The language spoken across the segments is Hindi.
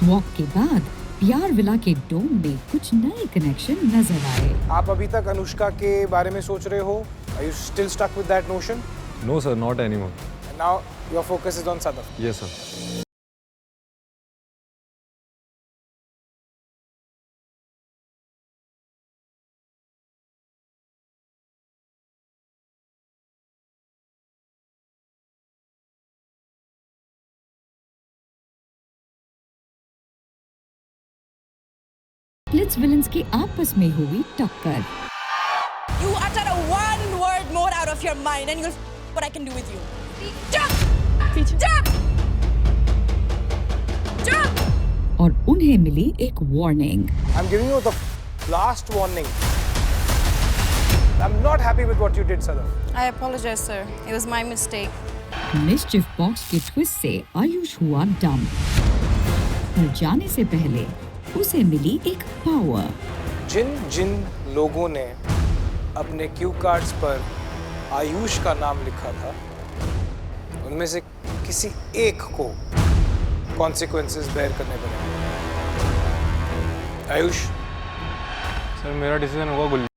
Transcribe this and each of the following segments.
वॉक के बाद प्यार विला के डोम में कुछ नए कनेक्शन नजर आए। आप अभी तक अनुष्का के बारे में सोच रहे हो? Are you still stuck with that notion? No sir, not anymore. And now your focus is on Sadaf. Yes sir. Splits villains के आपस में हुई टक्कर। You utter a one word more out of your mind and you'll what I can do with you. Jump! Jump! Jump! और उन्हें मिली एक warning. I'm giving you the last warning. I'm not happy with what you did, Sadaf. I apologize, sir. It was my mistake. Mischief box के ट्विस्ट से आयुष हुआ डम। पर जाने से पहले उसे मिली एक पावर। जिन जिन लोगों ने अपने क्यू कार्ड्स पर आयुष का नाम लिखा था, उनमें से किसी एक को कॉन्सिक्वेंसेस बेयर करने पड़े। आयुष, सर मेरा डिसीजन होगा गुल्ली।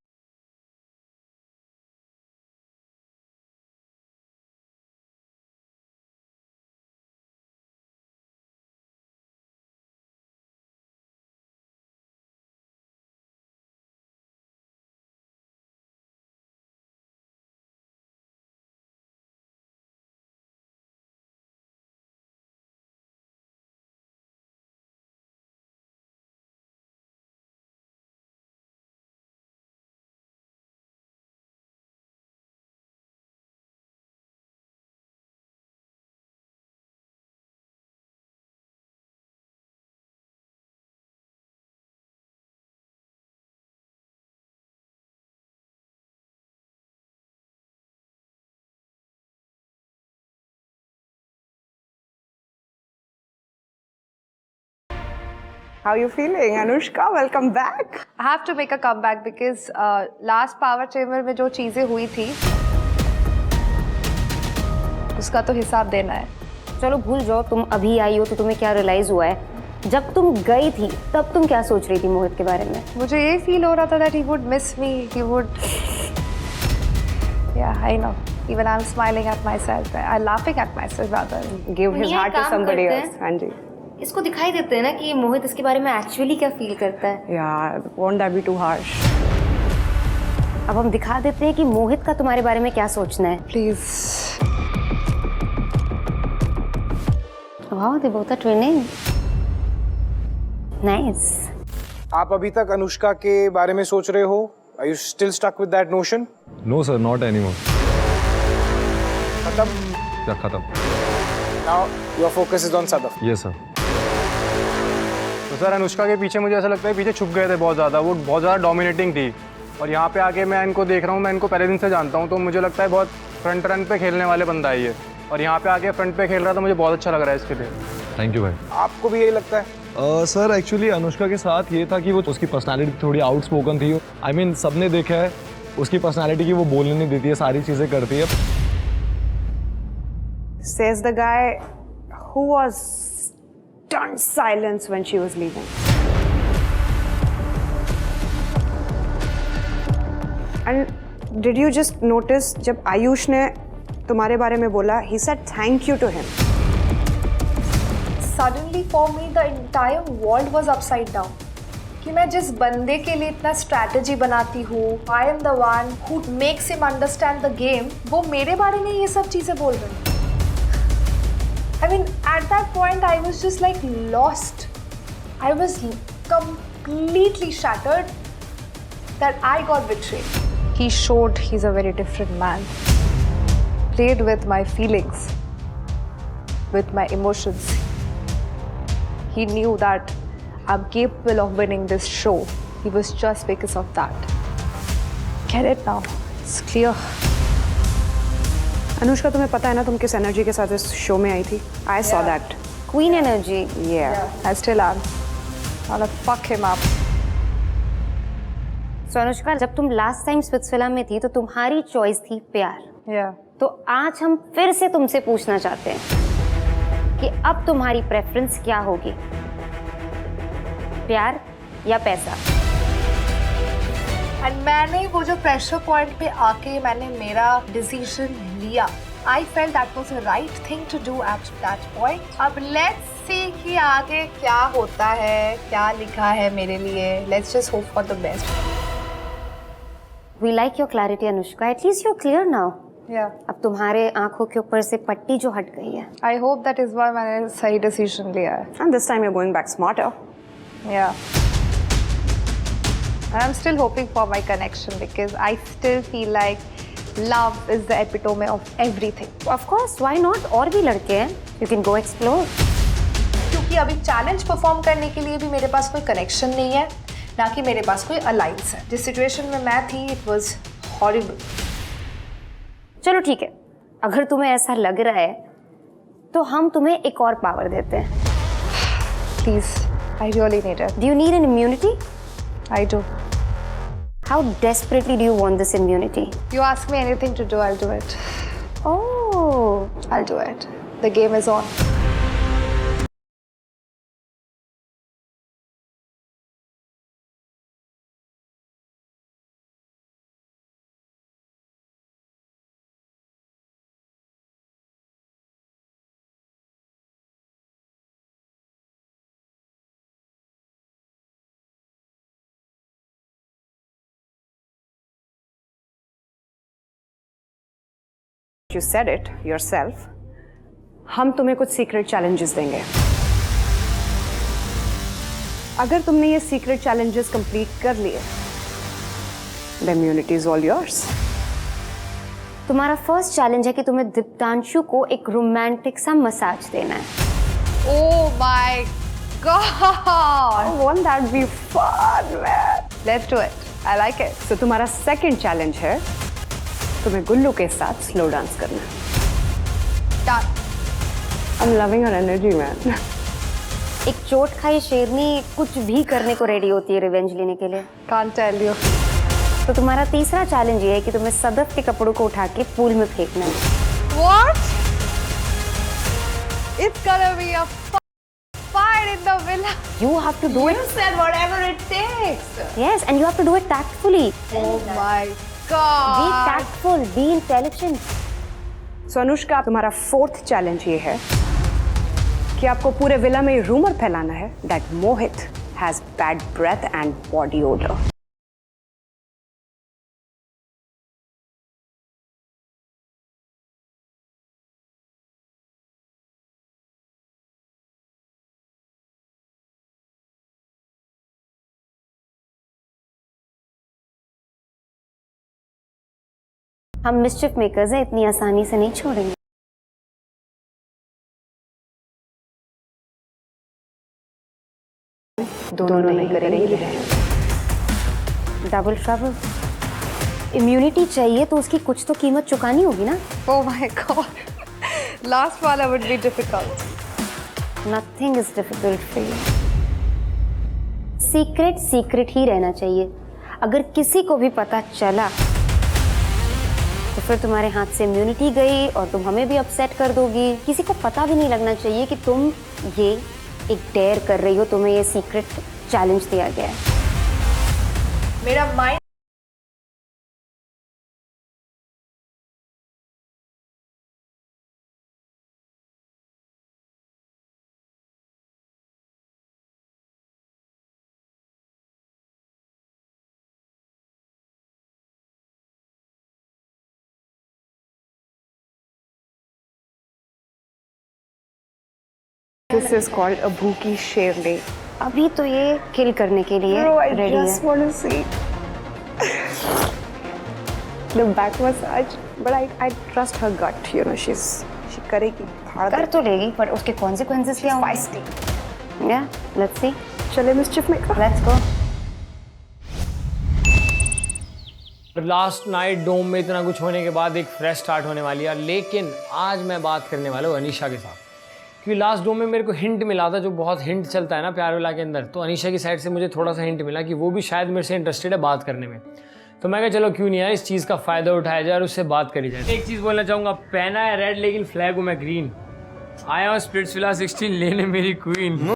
How are you feeling, Anushka? Welcome back. I have to make a comeback because last power chamber में जो चीजें हुई थी उसका तो हिसाब देना है। चलो भूल जाओ, तुम अभी आई हो तो तुम्हें क्या रियलाइज हुआ है? जब तुम गई थी तब तुम क्या सोच रही थी मोहित के बारे में? मुझे ये फील हो रहा था that he would miss me, he would yeah, I know. Even I'm smiling at myself. I'm laughing at myself rather. Give his heart to somebody else. हाँ जी। इसको दिखाई देते हैं ना कि मोहित इसके बारे में एक्चुअली क्या फील करता है। Yeah, won't that be too harsh? अब हम दिखा देते हैं कि मोहित का तुम्हारे बारे में क्या सोचना है। Please. Wow, they both are twinning. Nice. आप अभी तक अनुष्का के बारे में सोच रहे हो? Are you still stuck with that notion? No sir, not anymore. खत्म? क्या खत्म? Now your focus is on Sadaf. Yes sir. तो सर अनुष्का के पीछे मुझे ऐसा लगता है पीछे छुप गए थे बहुत ज़्यादा, वो बहुत ज़्यादा डोमिनेटिंग थी और यहाँ पे आके मैं इनको देख रहा हूँ, मैं इनको पहले दिन से जानता हूँ तो मुझे लगता है बहुत फ्रंट रन पे खेलने वाले बंदा है ये और यहाँ पे आके फ्रंट पे खेल रहा था, मुझे बहुत अच्छा लग रहा है इसके लिए। थैंक यू भाई। आपको भी यही लगता है? सर एक्चुअली अनुष्का के साथ ये था कि वो उसकी पर्सनालिटी थोड़ी आउटस्पोकन थी। आई मीन सबने देखा है उसकी पर्सनालिटी की, वो बोलने नहीं देती है, सारी चीज़ें करती है। Says the guy who was stunned silence when she was leaving. And did you just notice जब आयुष ने तुम्हारे बारे में बोला, he said thank you to him. Suddenly for me the entire world was upside down. कि मैं जिस बंदे के लिए इतना स्ट्रैटेजी बनाती हूँ, I am the one who makes him understand the game, वो मेरे बारे में ये सब चीज़ें बोल रहे हैं। I mean, at that point, I was just like lost. I was completely shattered that I got betrayed. He showed he's a very different man. Played with my feelings, with my emotions. He knew that I'm capable of winning this show. He was just because of that. Get it now? It's clear. Anushka, तुम्हें पता है ना तुम किस एनर्जी के साथ इस शो में आई थी? I saw that. Queen energy. Yeah. I still am. I'll fuck him up. सो अनुष्का, जब तुम लास्ट टाइम स्पिट्सविला में थी तो तुम्हारी चॉइस थी प्यार। Yeah. तो आज हम फिर से तुमसे पूछना चाहते हैं कि अब तुम्हारी प्रेफरेंस क्या होगी? प्यार या पैसा? एंड मैंने वो जो प्रेशर पॉइंट पे आके मैंने मेरा डिसीजन लिया, I felt that was the right thing to do at that point. अब लेट्स सी कि आगे क्या होता है, क्या लिखा है मेरे लिए। Let's just hope for the best. We like your clarity, Anushka. At least you're clear now. Yeah. अब तुम्हारे आंखों के ऊपर से पट्टी जो हट गई है. I hope that is why मैंने सही डिसीजन लिया है। And this time you're going back smarter. Yeah. And I'm still hoping for my connection because I still feel like love is the epitome of everything. Of course, why not? और भी लड़के हैं. You can go explore. क्योंकि अभी चैलेंज परफॉर्म करने के लिए भी मेरे पास कोई कनेक्शन नहीं है, ना कि मेरे पास कोई अलायंस है। जिस सिचुएशन में मैं थी, इट वाज हॉरिबल। चलो ठीक है, अगर तुम्हें ऐसा लग रहा है तो हम तुम्हें एक और पावर देते हैं. Please, I really need it. Do you need an immunity? I do. How desperately do you want this immunity? You ask me anything to do, I'll do it. Oh, I'll do it. The game is on. You said it yourself. हम तुम्हें कुछ सीक्रेट चैलेंजेस देंगे. अगर तुमने ये सीक्रेट चैलेंजेस कंप्लीट कर लिए, the immunity is all yours. तुम्हारा फर्स्ट चैलेंज है कि तुम्हें दीप्तांशु को एक रोमांटिक सा मसाज देना है. Oh my God! Won't that be fun, man? Let's do it. I like it. So तुम्हारा सेकंड चैलेंज है तुम्हें गुल्लू के साथ स्लो डांस करना है. Done. I'm loving her energy, man. एक चोट खाई शेरनी कुछ भी करने को रेडी होती है रिवेंज लेने के लिए. Can't tell you. तो तुम्हारा तीसरा चैलेंज ये है कि तुम्हें सदफ के कपड़ों को उठा के पूल में फेंकना है. What? It's gonna be a fight in the villa. You have to do it. You said whatever it takes. Yes, and you have to do it tactfully. Oh my Be God. tactful, be intelligent. So Anushka, तुम्हारा फोर्थ चैलेंज ये है कि आपको पूरे विला में रूमर फैलाना है that Mohit has bad breath and body odor. हम मिस्चिफ मेकर्स हैं, इतनी आसानी से नहीं छोड़ेंगे. दोनों नहीं करेंगे. Double trouble. इम्यूनिटी चाहिए तो उसकी कुछ तो कीमत चुकानी होगी ना. Oh my God. Last one would be difficult. Nothing is difficult for you. Secret secret ही रहना चाहिए. अगर किसी को भी पता चला तो फिर तुम्हारे हाथ से इम्यूनिटी गई और तुम हमें भी अपसेट कर दोगी. किसी को पता भी नहीं लगना चाहिए कि तुम ये एक डेयर कर रही हो, तुम्हें ये सीक्रेट चैलेंज दिया गया है. मेरा mind This is called a bhuki sherni. अभी तो ये किल करने के लिए Bro, I रेडी just है. want to see the back massage, but I trust her gut. You know, she करेगी. कर तो लेगी पर उसके कॉन्सिक्वेंसेस क्या होंगे? Feisty. या लेट्स सी. चले mischief maker. Let's go. Last night dome में इतना कुछ होने के बाद एक फ्रेश स्टार्ट होने वाली है. लेकिन आज मैं बात करने वाला हूँ अनीशा के साथ, क्योंकि लास्ट डोम में मेरे को हिंट मिला था, जो बहुत हिंट चलता है ना प्यार विला के अंदर. तो अनीशा की साइड से मुझे थोड़ा सा हिंट मिला कि वो भी शायद मेरे से इंटरेस्टेड है बात करने में. तो मैं कहा चलो क्यों नहीं यार, इस चीज़ का फ़ायदा उठाया जाए और उससे बात करी जाए. एक चीज़ बोलना चाहूँगा, पहना है रेड लेकिन फ्लैग हूँ मैं ग्रीन. आया हूँ स्प्लिट्सविला 16 लेने मेरी क्वीन.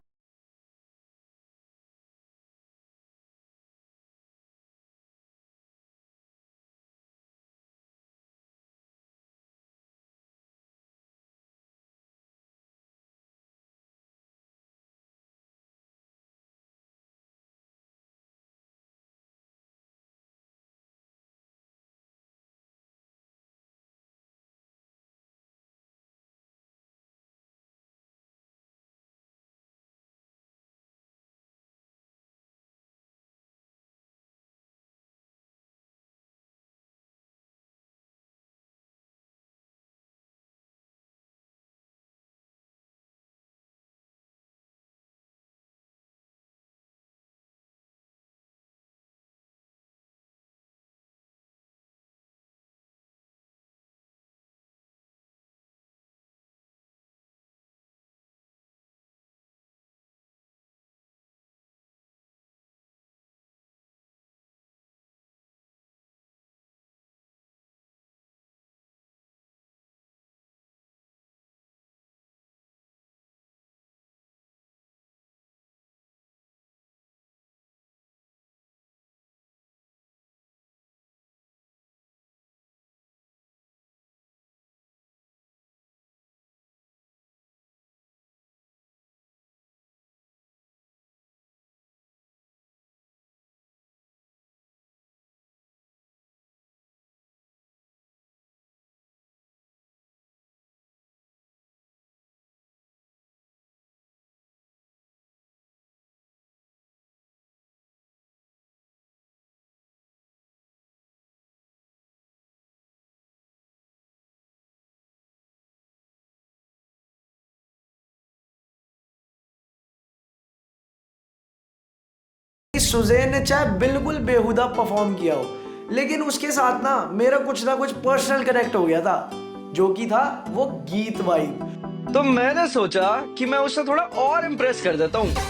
सुजैन ने चाहे बिल्कुल बेहुदा परफॉर्म किया हो, लेकिन उसके साथ ना मेरा कुछ ना कुछ पर्सनल कनेक्ट हो गया था, जो कि था वो गीत वाइब। तो मैंने सोचा कि मैं उसे थोड़ा और इम्प्रेस कर देता हूँ।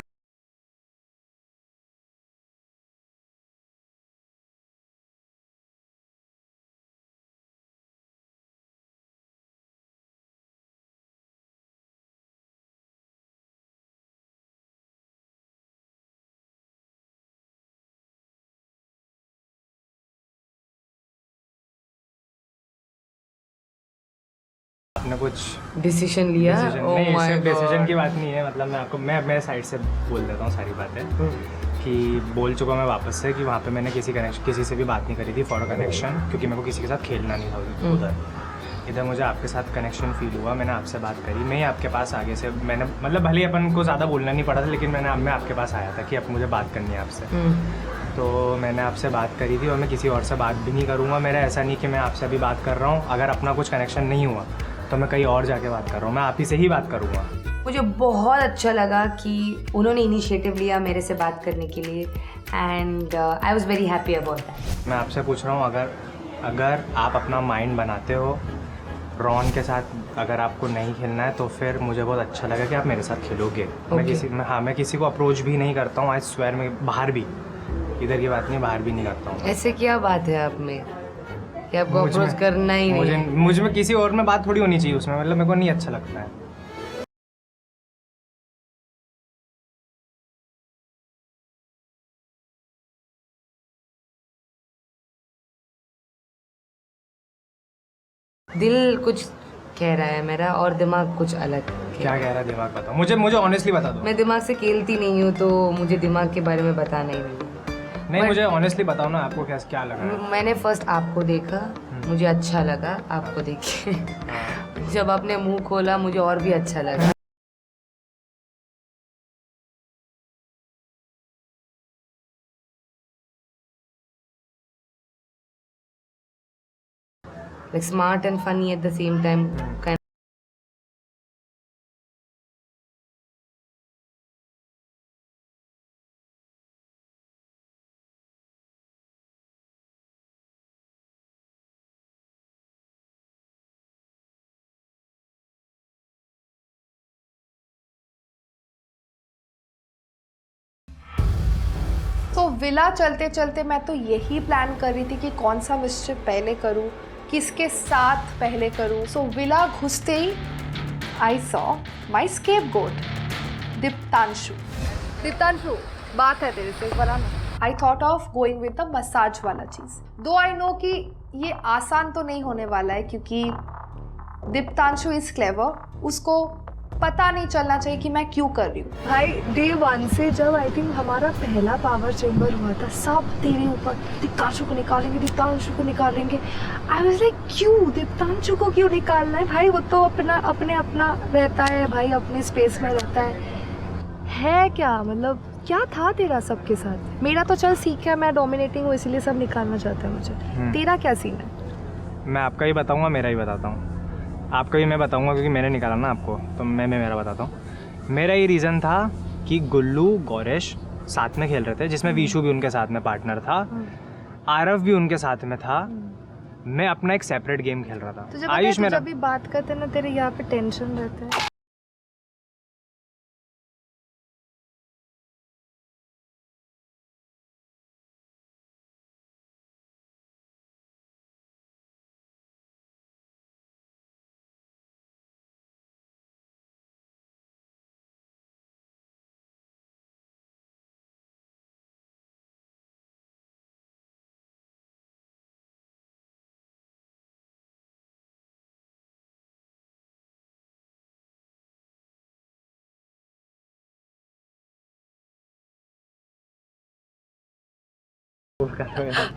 आपने कुछ डिसीजन लिया? नहीं, सिर्फ डिसीजन की बात नहीं है, मतलब मैं मेरे साइड से बोल देता हूँ सारी बातें कि बोल चुका मैं वापस से कि वहाँ पे मैंने किसी से भी बात नहीं करी थी फॉर कनेक्शन, क्योंकि मेरे को किसी के साथ खेलना नहीं था उधर। इधर मुझे आपके साथ कनेक्शन फील हुआ, मैंने आपसे बात करी, मैं आपके पास आगे से मैंने मतलब भले अपन को ज़्यादा बोलना नहीं पड़ा था, लेकिन मैं आपके पास आया था कि अब मुझे बात करनी है आपसे। तो मैंने आपसे बात करी थी और मैं किसी और से बात भी नहीं करूँगा। मेरा ऐसा नहीं कि मैं आपसे अभी बात कर रहा हूँ, अगर अपना कुछ कनेक्शन नहीं हुआ तो मैं कहीं और जाके बात कर रहा हूँ, मैं आप ही से ही बात करूँगा। मुझे बहुत अच्छा लगा कि उन्होंने इनिशिएटिव लिया मेरे से बात करने के लिए, and I was very happy about that. मैं आपसे पूछ रहा हूँ, अगर आप अपना माइंड बनाते हो रॉन के साथ, अगर आपको नहीं खेलना है तो फिर मुझे बहुत अच्छा लगा कि आप मेरे साथ खेलोगे। मैं किसी को अप्रोच भी नहीं करता हूँ, आई स्वेयर, में बाहर भी, इधर की बात नहीं, बाहर भी नहीं करता हूँ। ऐसे क्या बात है आप में कि आपको अप्रोच करना ही नहीं? मुझे में किसी और में बात थोड़ी होनी चाहिए उसमें, मतलब मेरे को नहीं अच्छा लगता है। दिल कुछ कह रहा है मेरा और दिमाग कुछ अलग। क्या कह रहा है दिमाग, बताओ मुझे ऑनेस्टली बता दो। मैं दिमाग से खेलती नहीं हूँ, तो मुझे दिमाग के बारे में बताना ही नहीं। मुझे ऑनेस्टली बताओ ना, आपको क्या लगा? मैंने फर्स्ट आपको देखा, मुझे अच्छा लगा आपको देख के। जब आपने मुंह खोला मुझे और भी अच्छा लगा। Like smart and funny at the same time. तो विला चलते चलते मैं तो यही प्लान कर रही थी कि कौन सा मिस्chief पहले करूं, किसके साथ पहले करूं। सो विला घुसते ही I saw my scapegoat Diptanshu. Diptanshu, बात है तेरे से, एक बार आना। I thought of going with the massage वाला चीज़, दो आई नो कि ये आसान तो नहीं होने वाला है, क्योंकि दीप्तांशु इज़ क्लेवर, उसको पता नहीं चलना चाहिए कि मैं क्यों कर रही हूँ। भाई डे 1 से जब आई थिंक हमारा पहला पावर चेंबर हुआ था, सब तेरे ऊपर दीप्तांशु को निकालेंगे, दीप्तांशु को निकालेंगे। आई वाज लाइक क्यों दीप्तांशु को क्यों निकालना है भाई, वो तो अपना रहता है भाई, अपने स्पेस में रहता है क्या, मतलब क्या था तेरा सबके साथ? मेरा तो चल सीख है, मैं डोमिनेटिंग हूँ इसलिए सब निकालना चाहता है मुझे। तेरा क्या सीन है? मैं आपका ही बताऊँगा, मेरा ही बताता हूँ। आपका भी मैं बताऊंगा क्योंकि मैंने निकाला ना आपको, तो मैं मेरा बताता हूँ। मेरा ये रीज़न था कि गुल्लू गौरेश साथ में खेल रहे थे, जिसमें वीशु भी उनके साथ में पार्टनर था, आरव भी उनके साथ में था, मैं अपना एक सेपरेट गेम खेल रहा था। तो आयुष मेरा जब भी बात करते ना तेरे यहाँ पे टेंशन रहता है।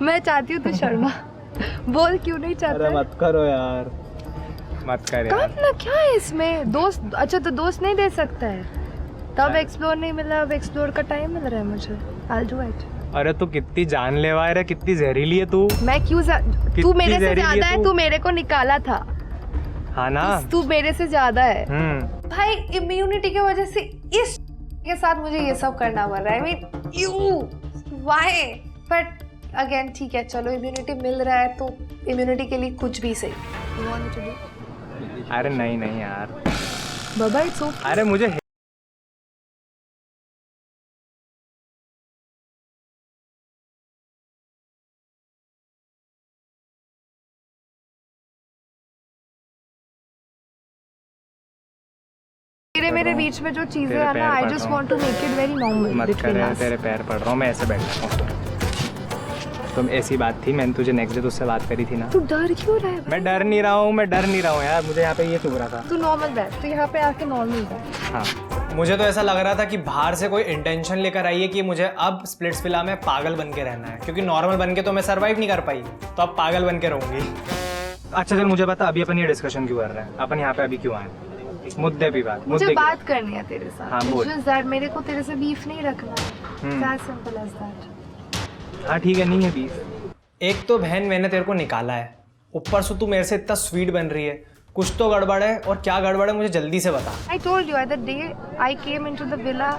मैं चाहती हूँ तू शर्मा, बोल क्यों नहीं चाहता? अरे मत करो यार, मत कर यार। ना क्या है इसमें, दोस्त अच्छा तो दोस्त नहीं दे सकता है, तब एक्सप्लोर नहीं मिला, अब एक्सप्लोर का टाइम मिल रहा है मुझे। I'll do it। अरे तू कितनी जानलेवा है, कितनी जहरीली है तू। मैं क्यों तू मेरे से ज्यादा है, तू मेरे को निकाला था। हाँ ना, तू मेरे से ज्यादा है भाई, इम्यूनिटी की वजह से इस के साथ मुझे ये सब करना पड़ रहा है। I mean, Why? But again ठीक है, चलो इम्यूनिटी मिल रहा है तो इम्यूनिटी के लिए कुछ भी सही. You want me to do? अरे नहीं नहीं यार. बाबा इट्स ओके. अरे मुझे मेरे बीच में जो चीजें है ना, I just want to make it very normal. मत कर, तेरे पैर पड़ रहा हूँ मैं, ऐसे बैठा हूँ. तुम ऐसी बात थी, मैंने तुझे नेक्स्ट डे तुझसे बात करी थी ना. तू डर क्यों रहा है? मैं डर नहीं रहा हूँ यार, मुझे यहाँ पे ये चुभ रहा था. तू नॉर्मल बैठ, तू यहाँ पे आके नॉर्मल बैठ. हाँ, मुझे तो ऐसा लग रहा था कि बाहर से कोई इंटेंशन लेकर आई है कि मुझे अब स्प्लिट्सविला में पागल बन के रहना है, क्योंकि नॉर्मल बन के तो मैं सर्वाइव नहीं कर पाई, तो अब पागल बन के रहूंगी. अच्छा चल मुझे बता, अभी अपन ये डिस्कशन क्यों कर रहे हैं, अपन यहाँ पे अभी क्यों आए? मुद्दे पे बात, मुझे बात करनी है तेरे साथ. हाँ बोल. दैट मेरे को तेरे से बीफ नहीं रखना. That's simple as that. हाँ ठीक है, नहीं है बीफ. एक तो बहन मैंने तेरे को निकाला है, ऊपर से तू मेरे से इतना स्वीट बन रही है, कुछ तो गड़बड़ है, और क्या गड़बड़ है मुझे जल्दी से बता. I told you the day I came into the villa,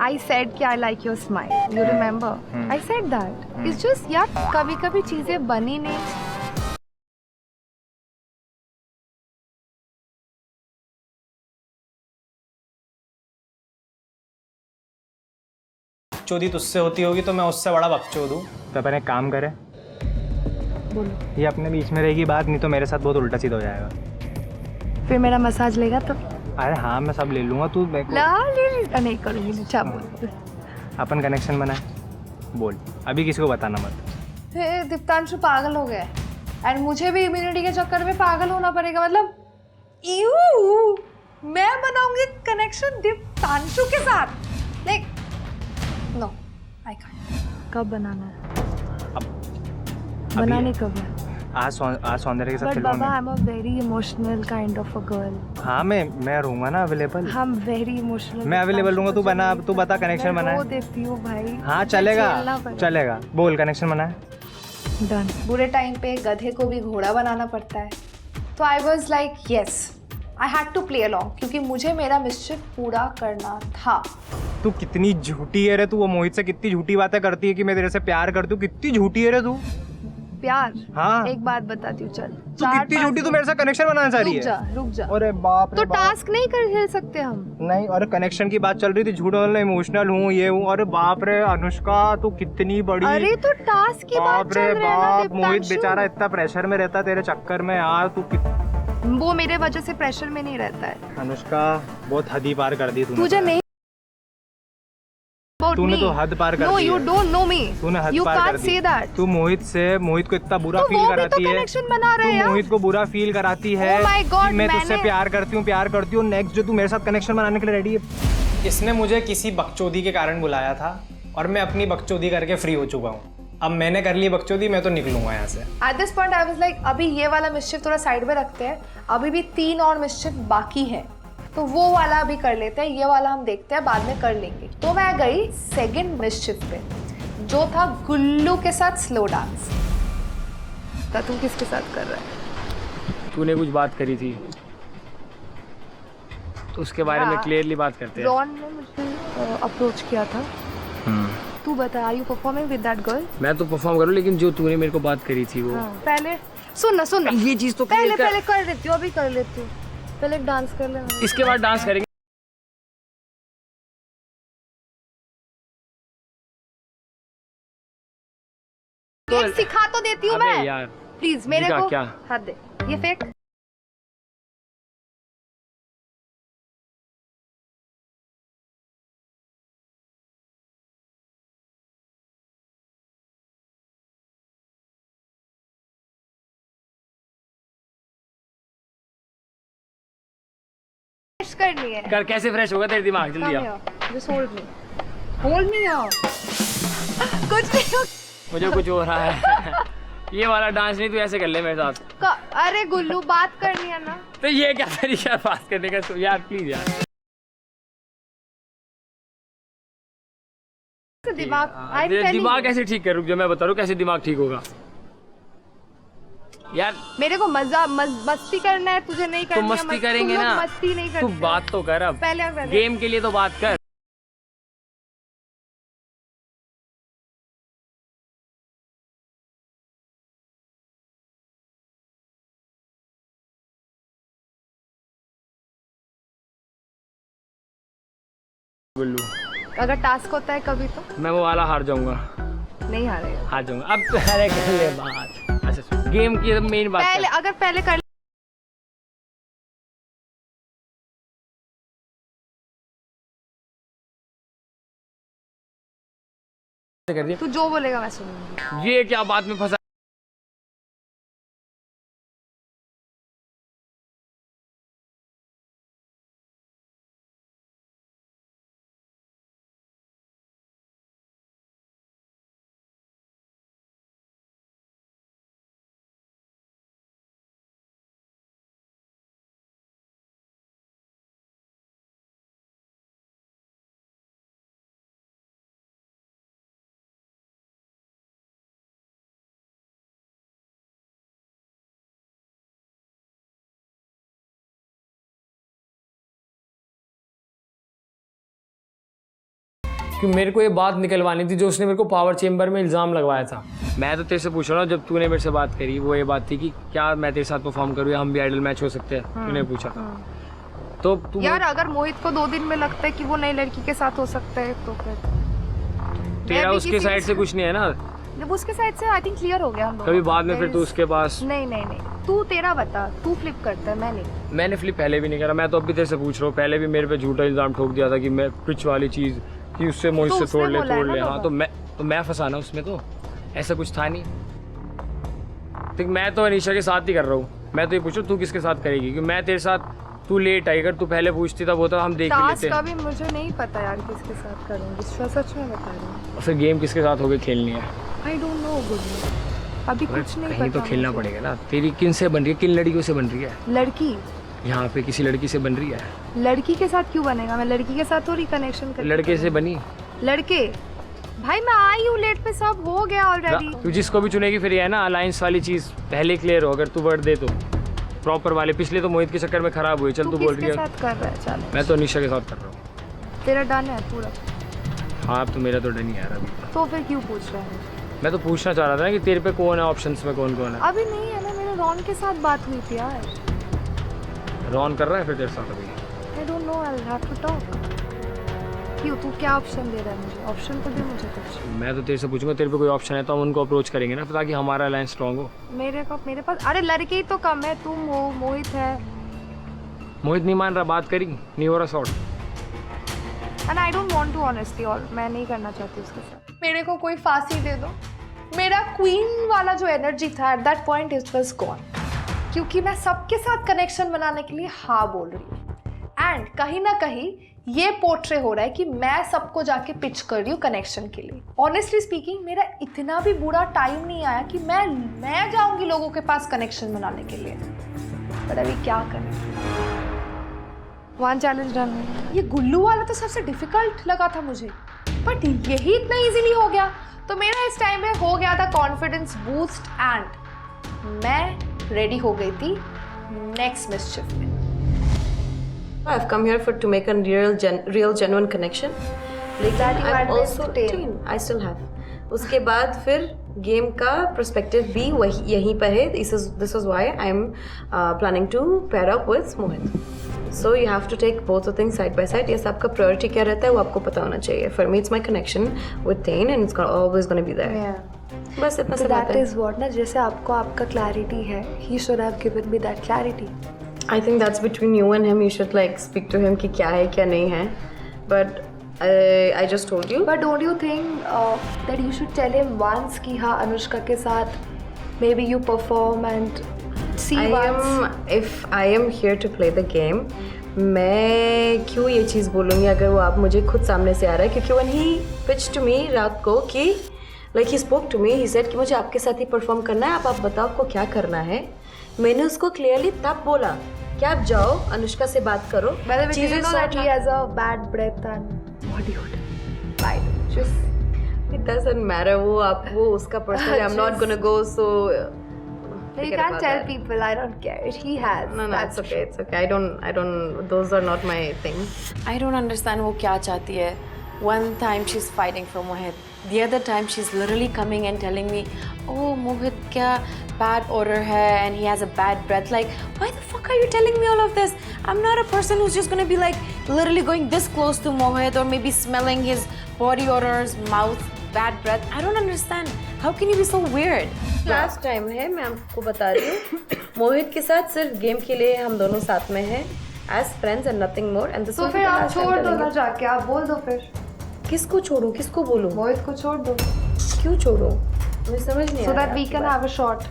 I said कि I like your smile. You remember? I said that. It's just यार कभी-कभी चीजें बनी नहीं. बकचोदी तुझसे होती होगी तो मैं उससे बड़ा बकचोद हूँ. तो अपन एक काम करें, बोलो. ये अपने बीच में रहेगी बात, नहीं तो मेरे साथ बहुत उल्टा सीधा हो जाएगा. फिर मेरा मसाज लेगा तो? अरे हाँ मैं सब ले लूँगा, तू नहीं करूँगी. अच्छा बोल. अपन कनेक्शन बनाए, बोल. अभी किसी को बताना मत. दीप्तांशु पागल हो गया एंड मुझे भी इम्यूनिटी के चक्कर में पागल होना पड़ेगा. मतलब मैं बनाऊंगी कनेक्शन दीप्तांशु के साथ? Like no, I can't. कब बनाना है? बनाने कब है? आज सौंदर्य के साथ But फिल्मों बाबा, में. I'm a very emotional kind of a girl. हाँ मैं रहूँगा ना अवेलेबल. हम very emotional. मैं अवेलेबल रहूँगा, तू बना, तू बता कनेक्शन बना. मैं देती हूँ भाई. हाँ चलेगा, बोल कनेक्शन बना है. डन. बुरे टाइम पे गधे को भी घोड़ा बनाना पड़ता है. तो I was like yes, I had to play along क्योंकि मुझे मेरा मिशन पूरा करना था. तू कितनी झूठी है रे तू. वो मोहित से कितनी झूठी बातें करती है कि मैं तेरे से प्यार करती हूँ. कितनी झूठी है रे तू. प्यार? हाँ. एक बात बताती हूँ, चल. तू कितनी झूठी, तू मेरे साथ कनेक्शन बनाना चाह रही है. रुक जा. अरे बाप रे. तो टास्क नहीं कर सकते हम? नहीं, अरे कनेक्शन की बात चल रही थी, झूठ बोलना, इमोशनल हूँ, ये हूँ. अरे बाप रे अनुष्का, तू कितनी बड़ी. अरे तो टास्क की बात चल रही है ना. मोहित बेचारा इतना प्रेशर में रहता है तेरे चक्कर में यार. तू वो मेरे वजह से प्रेशर में नहीं रहता है. अनुष्का बहुत हद ही पार कर दी तूने. तुझे नहीं, तूने तो हद पार कर दी. No, you don't know me. तूने हद You पार can't कर दी. say that. तू मोहित को इतना बुरा फील कराती है. कनेक्शन बना रहे तू मोहित को बुरा फील कराती है. Oh my God, मैं तुझसे प्यार करती हूँ. नेक्स्ट जो तू मेरे साथ कनेक्शन बनाने के लिए रेडी है. इसने मुझे किसी बकचोदी के कारण बुलाया था और मैं अपनी बकचोदी करके फ्री हो चुका हूँ. अब मैंने कर ली बकचोदी, मैं तो निकलूंगा यहाँ से. At this point I was like अभी ये वाला मिस्चिफ थोड़ा साइड में रखते हैं, अभी भी 3 और मिस्चिफ बाकी है, तो वो वाला अभी कर लेते हैं, ये वाला हम देखते हैं बाद में कर लेंगे. तो मैं गई सेकंड मिस्चिफ पे, जो था गुल्लू के साथ स्लो डांस. तो तुम किसके साथ कर रहा है? तूने कुछ बात करी थी तो उसके बारे में क्लियरली बात करते हैं. रॉन ने मुझे अप्रोच किया था. तू बता, are you performing with that girl? मैं तो परफॉर्म करूँ, लेकिन जो तूने मेरे को बात करी थी वो. पहले सुन ये चीज तो पहले कर लेती हूँ, अभी कर लेती हूँ. पहले डांस कर लेना. इसके बाद डांस करेंगे. सिखा तो देती हूँ मैं यार. प्लीज मेरे को. क्या हाथ दे. ये फेक. करनी है. कर. कैसे फ्रेश होगा तेरा दिमाग? जल्दी आ. Just hold me now. कुछ नहीं हो. मुझे कुछ हो रहा है. ये वाला डांस नहीं, तू ऐसे कर ले मेरे साथ. अरे गुल्लू, बात करनी है ना. तो ये क्या तरीका है बात करने का यार? प्लीज यार. दिमाग कैसे ठीक कर? रुक जा, मैं बता रहा हूँ कैसे दिमाग ठीक होगा यार. मेरे को मस्ती करना है, तुझे नहीं करनी है. तो मस्ती करेंगे ना. मस्ती नहीं करते. तू बात तो कर. अब पहले गेम के लिए तो बात कर. गुल्लू। अगर टास्क होता है कभी तो मैं वो वाला हार जाऊंगा। नहीं हारेगा। हार जाऊंगा। अब तो अरे कर ले बात। अच्छा गेम की मेन बात पहले अगर पहले कर कर दी। तू जो बोलेगा मैं सुनूंगी। ये क्या बात में फंसा। कि मेरे को ये बात निकलवानी थी जो उसने मेरे को पावर चेम्बर में इल्ज़ाम लगवाया था। मैं तो तेरे से पूछ रहा हूँ, जब तूने मेरे से बात करी वो ये बात थी कि क्या मैं तेरे साथ परफॉर्म करूँ या हम भी आइडल मैच हो सकते हैं, तूने पूछा तो तू यार अगर मोहित को 2 दिन में लगता है कि वो नई लड़की के साथ हो सकता है तो फिर तेरा उसके साइड से कुछ नहीं है ना। जब उसके साइड से आई थिंक क्लियर हो गया हम लोग। कभी बाद में फिर तू उसके पास नहीं तू तेरा बता, तू फ्लिप करता है, मैं नहीं। मैंने फ्लिप पहले भी नहीं करा। मैं तो अब भी तेरे से पूछ रहा हूँ, पहले भी मेरे पे झूठा इल्ज़ाम ठोक दिया था कि मैं पिच वाली चीज़ कि उससे मोहित से तोड़ ले। हाँ तो मैं फंसाना उसमें, तो ऐसा कुछ था नहीं। तो मैं तो अनीशा के साथ ही कर रहा हूँ। मैं तो ये पूछूँ तू किसके साथ करेगी, क्योंकि मैं तेरे साथ तू लेट आई, अगर तू पहले पूछती था वो तो हम देख ही लेते। टास्क अभी मुझे नहीं पता यार किसके साथ करूँगी, सच में बता रही हूँ। फिर गेम किसके साथ होके खेलनी है? आई डोंट नो गुड, अभी कुछ नहीं कहीं पता। तो खेलना पड़ेगा ना। तेरी किन से बन रही है, किन लड़कियों से बन रही है? लड़की यहाँ पे किसी लड़की से बन रही है? लड़की के साथ क्यों बनेगा? मैं लड़की के साथ थोड़ी कनेक्शन कर। लड़के से बनी। लड़के भाई मैं आई हूँ लेट पे, सब हो गया ऑलरेडी। तू जिसको भी चुनेगी फिर ये है ना अलायंस वाली चीज पहले क्लियर हो। अगर तू वर्ड दे तो प्रॉपर वाले। पिछले तो मोहित के चक्कर में खराब हुई। चल तू बोल रही है साथ कर रहा है। चल मैं तो अनीशा के साथ कर रहा हूँ। तेरा डन है पूरा? हाँ अब तो मेरा तो डन ही है अभी। तो फिर क्यों पूछ रहा है? मैं तो पूछना चाह रहा था ना कि तेरे पे कौन है ऑप्शंस में, कौन कौन है? अभी नहीं है ना, मेरे रॉन के साथ बात हुई थी यार। रॉन कर रहा है फिर तेरे साथ अभी? I don't know, I will have to talk. क्यों तू क्या ऑप्शन दे रहा है मुझे? ऑप्शन तो दे मुझे कुछ। मैं तो तेरे से पूछूंगा तेरे पे कोई ऑप्शन है तो हम उनको अप्रोच करेंगे ना, ताकि हमारा अलायंस स्ट्रांग हो। मेरे पास अरे लड़के ही तो कम है। तुम हो, मोहित है। मोहित नहीं मान रहा, बात करी नहीं हो रहा sort. And I don't want to honestly, और मैं नहीं करना चाहती उसके साथ। मेरे को कोई फांसी दे दो। मेरा क्वीन वाला जो एनर्जी था eight that point it was gone, क्योंकि मैं सबके साथ कनेक्शन बनाने के लिए हाँ बोल रही हूँ। एंड कहीं ना कहीं ये पोर्ट्रे हो रहा है कि मैं सबको जाके पिच कर रही हूँ कनेक्शन के लिए। ऑनेस्टली स्पीकिंग मेरा इतना भी बुरा टाइम नहीं आया कि मैं जाऊंगी लोगों के पास कनेक्शन बनाने के लिए। पर अभी क्या करें? 1 चैलेंज डन। ये गुल्लू वाला तो सबसे डिफिकल्ट लगा था मुझे, बट यही इतना इजीली हो गया। तो मेरा इस टाइम में हो गया था कॉन्फिडेंस बूस्ट एंड मैं रेडी हो गई थी नेक्स्ट मिसचिफ में। I've come here to make a real genuine connection. लेकिन I'm also 10. I still have. उसके बाद फिर गेम का perspective भी यहीं पर है. This is why I'm planning to pair up with Mohit. So you have to take both the things side by side. Yes, आपका priority क्या रहता है वो आपको पता होना चाहिए. For me, it's my connection with Tain, and it's always going to be there. Yeah. बस इतना सा बात है. That is what ना, जैसे आपको आपका clarity है. He should have given me that clarity. I think that's between you and him. You should like speak to him कि क्या है क्या नहीं है. But I just told you. But don't you think that you should tell him once कि हाँ अनुष्का के साथ maybe you perform and see once. If I am here to play the game, मैं क्यों ये चीज़ बोलूँगी अगर वो आप मुझे खुद सामने से आ रहा है? क्योंकि when he pitched to me रात को कि like he spoke to me, he said कि मुझे आपके साथ ही perform करना है. आप बताओ आपको क्या करना है. मैंने उसको क्लियरली तब बोला कि आप जाओ अनुष्का से बात करो. चीजें he has a bad breath and body odor. Fine, just it doesn't matter. वो उसका personally. I'm not gonna go so. You can't tell people. I don't care. He has. No, it's okay. It's okay. I don't. Those are not my thing. I don't understand वो क्या चाहती है. One time she's fighting for Mohit. The other time she's literally coming and telling me, oh, Mohit kya bad odor hai and he has a bad breath. Like, why the fuck are you telling me all of this? I'm not a person who's just gonna be like literally going this close to Mohit or maybe smelling his body odors, mouth, bad breath. I don't understand. How can you be so weird? Last time है, मैं आपको बता रही हूँ। मोहित के साथ सिर्फ गेम के लिए हम दोनों साथ में हैं, as friends and nothing more. And this तो फिर आप छोड़ दो ना जाके, आप बोल दो फिर। किसको छोड़ूं, किसको बोलूं? मोहित को छोड़ दो। क्यों छोड़ूं? मुझे समझ नहीं आ रहा। So that we can have a shot.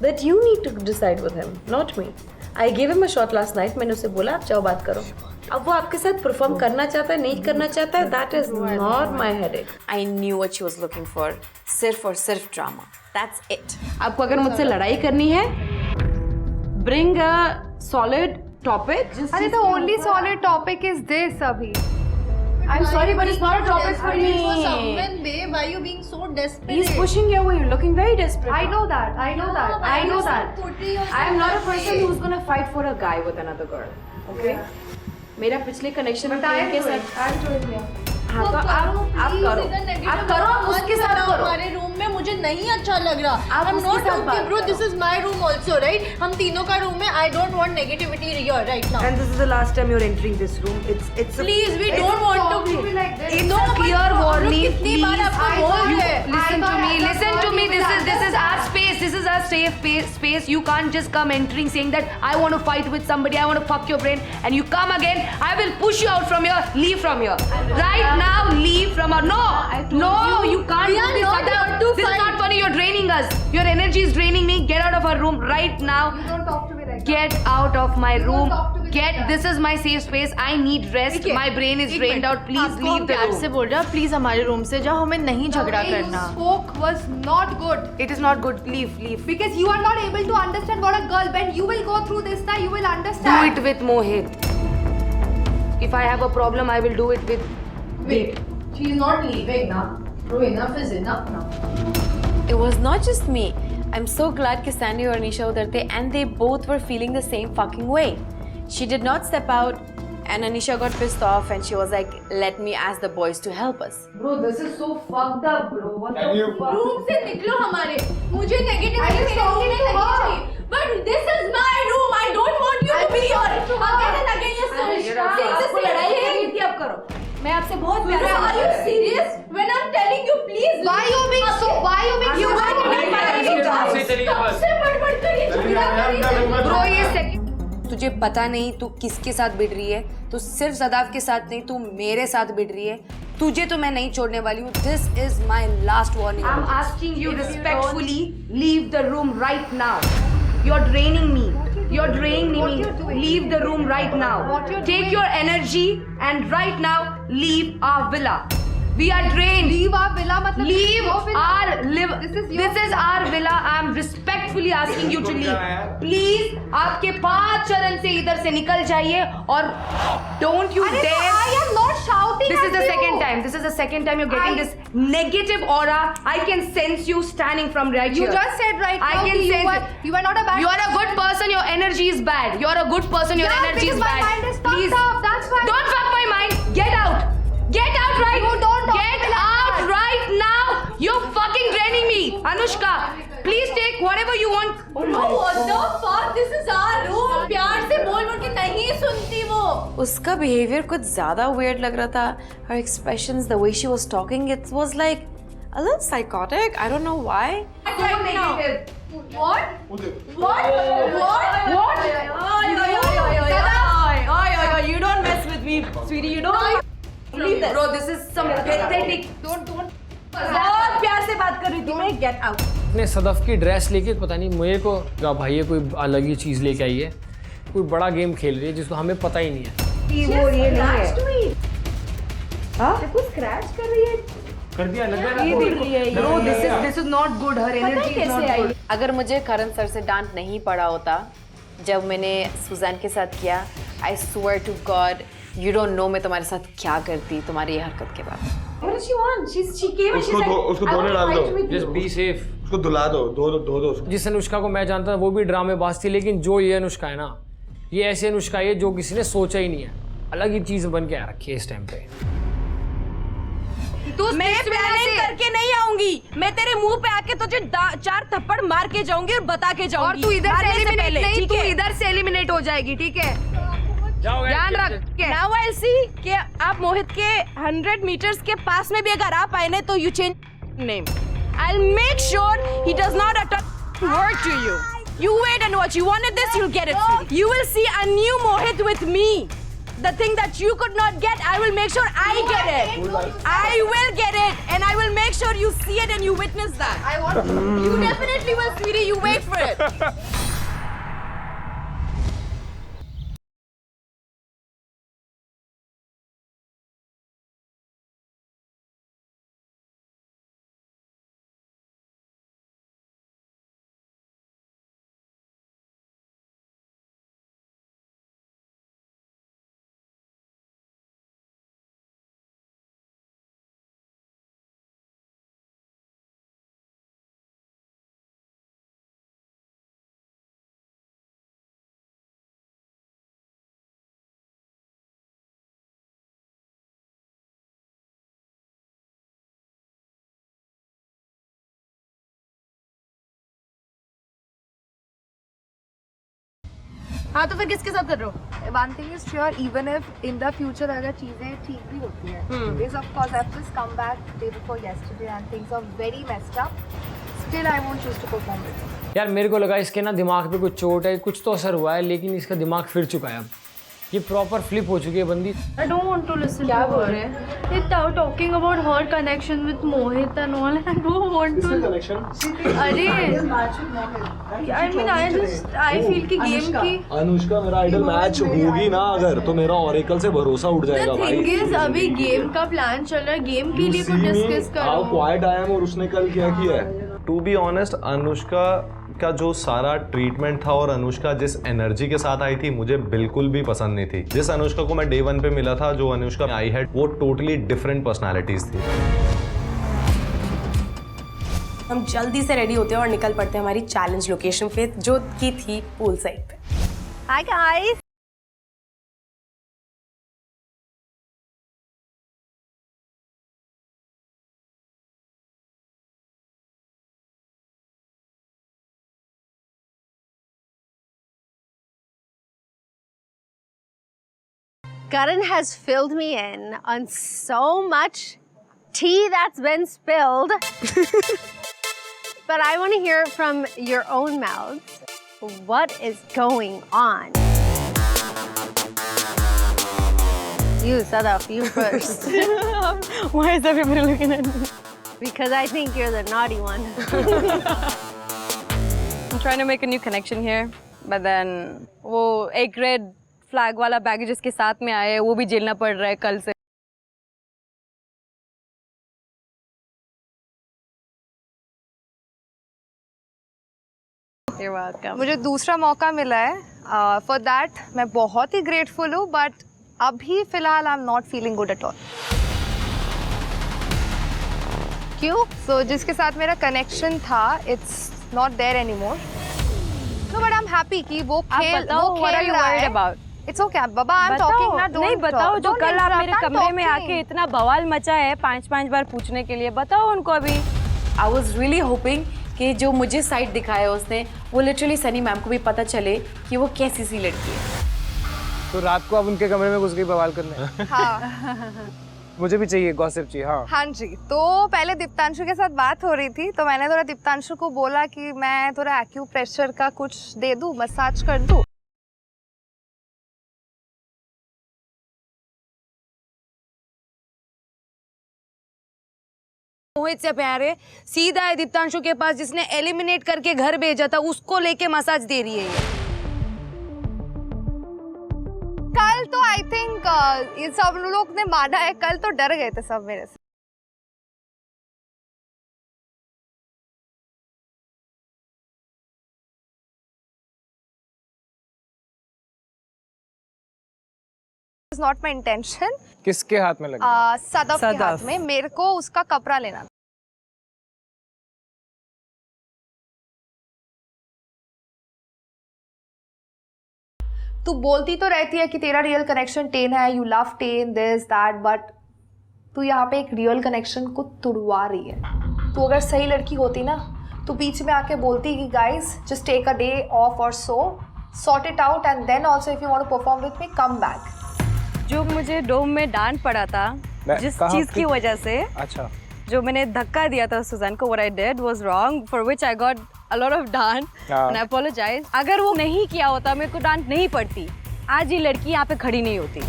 That you need to decide with him, not me. I gave him a shot last night. मैंने उसे बोला आप जाओ बात करो। अब वो आपके साथ परफॉर्म करना चाहता है, नहीं करना चाहता है, that is not my headache. I knew what she was looking for. सिर्फ और सिर्फ drama. That's it. आपको अगर मुझसे लड़ाई करनी है, bring a solid topic. अरे the only solid topic is this अभी. I'm sorry, but it's not a topic for me. Babe, why are you being so desperate? He's pushing you away. You're looking very desperate. I know that. I know that. I know that. I'm not a person who's gonna fight for a guy with another girl. Okay? मेरा पिछले कनेक्शन के साथ हाँ तो आप करो उसके साथ करो। हमारे रूम में मुझे नहीं अच्छा लग रहा। I'm not okay, bro. This is my room also, right? हम तीनों का रूम है। I don't want negativity here right now. And this is the last time you're entering this room. It's Please, we don't want to be like this. It's a clear warning. कितनी बार आपको बोल रहे हैं? Listen to me. This is our space. This is our safe space. You can't just come entering saying that I want to fight with somebody. I want to fuck your brain, and you come again. I will push you out from here. Leave from here. Right now, leave from here. No, you can't do this. This is not funny. You're draining us. Your energy is draining me. Get out of our room right now. You don't talk to me like that. Get out of my room. talk to me like that. This is my safe space. I need rest. My brain is drained out. Please leave the room. से बोल रहा प्लीज हमारे रूम से जाओ, हमें नहीं झगड़ा करना। Spoke was not good. It is not good. Leave. Because you are not able to understand what a girl. When you will go through this, now you will Do understand. it with Mohit. If I have a problem, I will do it with. Wait, she is not leaving now. Bro, enough is enough now. It was not just me. I'm so glad कि Sandy और Anisha उधर थे and they both were feeling the same fucking way. She did not step out and Anisha got pissed off and she was like, let me ask the boys to help us. Bro, this is so fucked up, bro. What the fuck? Room से निकलो हमारे। मुझे नेगेटिविटी नहीं चाहिए। But this is my room. I don't want you to be here. Again and again you say लड़ाई करनी थी अब करो। मैं आपसे बहुत प्यार Are you serious? When I'm telling you, please. Why you being so? Why you being so? सबसे बड़ कर ये झगड़ा कर रही है। Bro, ये second. तुझे पता नहीं तू किसके साथ भिड़ रही है, तू सिर्फ सदाफ के साथ नहीं, तू मेरे साथ भिड़ रही है। तुझे तो मैं नहीं छोड़ने वाली हूँ। This is my last warning. I'm asking you respectfully, leave the room right now. You're draining me. You're draining me. Leave the room right now. Take your energy and right now leave our villa. We are drained. Leave our villa मतलब Leave our This is our villa. I am respectfully asking you to leave. Please, आपके 5 चरण से इधर से निकल जाइए और don't you dare. I am not shouting. This is the second time. This is the second time you're getting this negative aura. I can sense you standing from right here. You just said right now. I can sense it. You are not a bad. You are a good person. Your energy is bad. You're a good person. Your energy is bad. My mind is fucked Please up. That's why. don't fuck my mind. Get out. Get out right. You don't talk Get to me like out that. right now. You're fucking draining me, Anushka. Please take whatever you want. Bro, what the fuck? This is our room. प्यार से बोल के नहीं सुनती वो। उसका behavior कुछ ज़्यादा weird लग रहा था. Her expressions, the way she was talking, it was like a little psychotic. I don't know why. What? You don't mess with me, sweetie. You don't. Leave this. Bro, this is some pathetic. Don't. बहुत प्यार से बात कर रही थी मैं। Get out. अपने सदफ की ड्रेस लेके पता नहीं मेरे को क्या भाई है, कोई अलग ही चीज़ लेके आई है, कोई बड़ा गेम खेल रही है जिसको हमें पता ही नहीं है। वो ये नहीं है। हाँ? कुछ स्क्रैच कर रही है। कर दिया लग रहा Bro, this is not good. Her energy is not good. अगर मुझे करण सर से डांट नहीं पड़ा होता जब मैंने सुजैन के साथ किया, I swear to God, you don't know मैं तुम्हारे साथ क्या करती तुम्हारी ये हरकत के बाद। What does she want? She came and she said, उसको धोने डाल दो। Just be safe. उसको धुला दो, धो दो उसको। जिस अनुष्का को मैं जानता था वो भी ड्रामेबाज थी, लेकिन जो ये अनुष्का है ना, ये ऐसी अनुष्का है जो किसी ने सोचा ही नहीं है। अलग ही चीज़ बन के आ रखी है इस टाइम पे। तू मैं प्लानिंग करके नहीं आऊंगी, मैं तेरे मुंह पे आके तुझे 4 थप्पड़ मार के जाऊंगी और बता के जाऊंगी। और तू इधर से एलिमिनेट नहीं, तू है? इधर से एलिमिनेट हो जाएगी, ठीक है? ध्यान रख के। Now I'll see कि आप मोहित के 100 मीटर्स के पास में भी अगर आप आए ना तो you change name. I'll make sure he does not attempt word to you. You wait and watch. You wanted this, you'll get it. You will see a new Mohit with me. The thing that you could not get, I will make sure I get it. I will get it, and I will make sure you see it and you witness that. I want You definitely will, sweetie. You wait for it. हाँ तो फिर किसके साथ कर रहे हो? One thing is sure, even if in the future अगर चीजें ठीक भी होती हैं, is of course I've just come back day before yesterday and things are very messed up. Still I won't choose to perform it. यार मेरे को लगा इसके ना दिमाग पे कुछ चोट है, कुछ तो असर हुआ है, लेकिन इसका दिमाग फिर चुका है। अब ये प्रॉपर फ्लिप हो चुकी है बंदी। I don't want to listen क्या to बोल her. रहे हैं? They're talking about her connection with Mohit and all, and I don't want to. Connection? अरे I mean I feel कि गेम की अनुष्का मेरा आइडल मैच होगी ना अगर, तो मेरा ऑरेकल से भरोसा उठ जाएगा The भाई। thing is, अभी गेम का प्लान चल रहा है, गेम के लिए कुछ डिस्कस करो। हाउ क्वाइट आई एम, और उसने कल क्या किया है। टू बी ऑनेस्ट, अनुष्का का जो सारा ट्रीटमेंट था और अनुष्का जिस एनर्जी के साथ आई थी, मुझे बिल्कुल भी पसंद नहीं थी। जिस अनुष्का को मैं डे 1 पे मिला था, जो अनुष्का आई है, वो टोटली डिफरेंट पर्सनालिटीज थी। हम जल्दी से रेडी होते हैं और निकल पड़ते हैं हमारी चैलेंज लोकेशन पे, जो की थी पूल साइड पे। Hi guys. Karan has filled me in on so much tea that's been spilled. But I want to hear it from your own mouths. What is going on? You, Sadaf, you first. Why is everybody looking at me? Because I think you're the naughty one. I'm trying to make a new connection here, but then वो एक red flag वाला बैगेज जिसके साथ में आया है, वो भी झेलना पड़ रहा है कल से। You're welcome. मुझे दूसरा मौका मिला है, फॉर दैट मैं बहुत ही ग्रेटफुल हूँ, बट अभी फिलहाल I am not feeling good at all. क्यों? सो जिसके साथ मेरा कनेक्शन था, it's not there anymore. No but I am happy कि वो खेल रहा है। It's okay, Baba, I'm talking ना, don't नहीं बताओ, जो don't कल आप interrupt, मेरे I'm कमरे में talking. आके इतना बवाल मचा है 5-5 बार पूछने के लिए, बताओ उनको अभी। आई वॉज रियली होपिंग कि जो मुझे साइड दिखाया उसने, वो लिटरली सनी मैम को भी पता चले कि वो कैसी सी लड़की है। तो रात को आप उनके कमरे में घुस गई बवाल करने? हाँ। मुझे भी चाहिए, गॉसिप चाहिए। हाँ हाँ जी, तो पहले दीप्तांशु के साथ बात हो रही थी, तो मैंने थोड़ा दीप्तांशु को बोला कि मैं थोड़ा एक्यूप्रेशर का कुछ दे दूँ, मसाज कर दूँ। मोहित से प्यार है, सीधा है दीप्तांशु के पास, जिसने एलिमिनेट करके घर भेजा था, उसको लेके मसाज दे रही है ये। कल तो आई थिंक ये सब लोग ने माना है, कल तो डर गए थे सब मेरे से। Not my intention. किसके हाथ में लग गया? सदफ के हाथ में। मेरे को उसका कपड़ा लेना था। तू बोलती तो रहती है कि तेरा रियल कनेक्शन टेन है, you love ten, this that, but तू यहाँ पे एक रियल कनेक्शन को तुड़वा रही है। तू अगर सही लड़की होती ना तो बीच में आके बोलती कि guys just take a day off और sort it out and then also if you want to perform with me come back. जो मुझे डोम में डांट पड़ा था जिस चीज की वजह से, अच्छा, जो मैंने धक्का दिया था सुजान को, what I did was wrong for which I got a lot of डांट and I apologize। अगर वो नहीं किया होता, मेरे को डांट नहीं पड़ती, आज ये लड़की यहाँ पे खड़ी नहीं होती।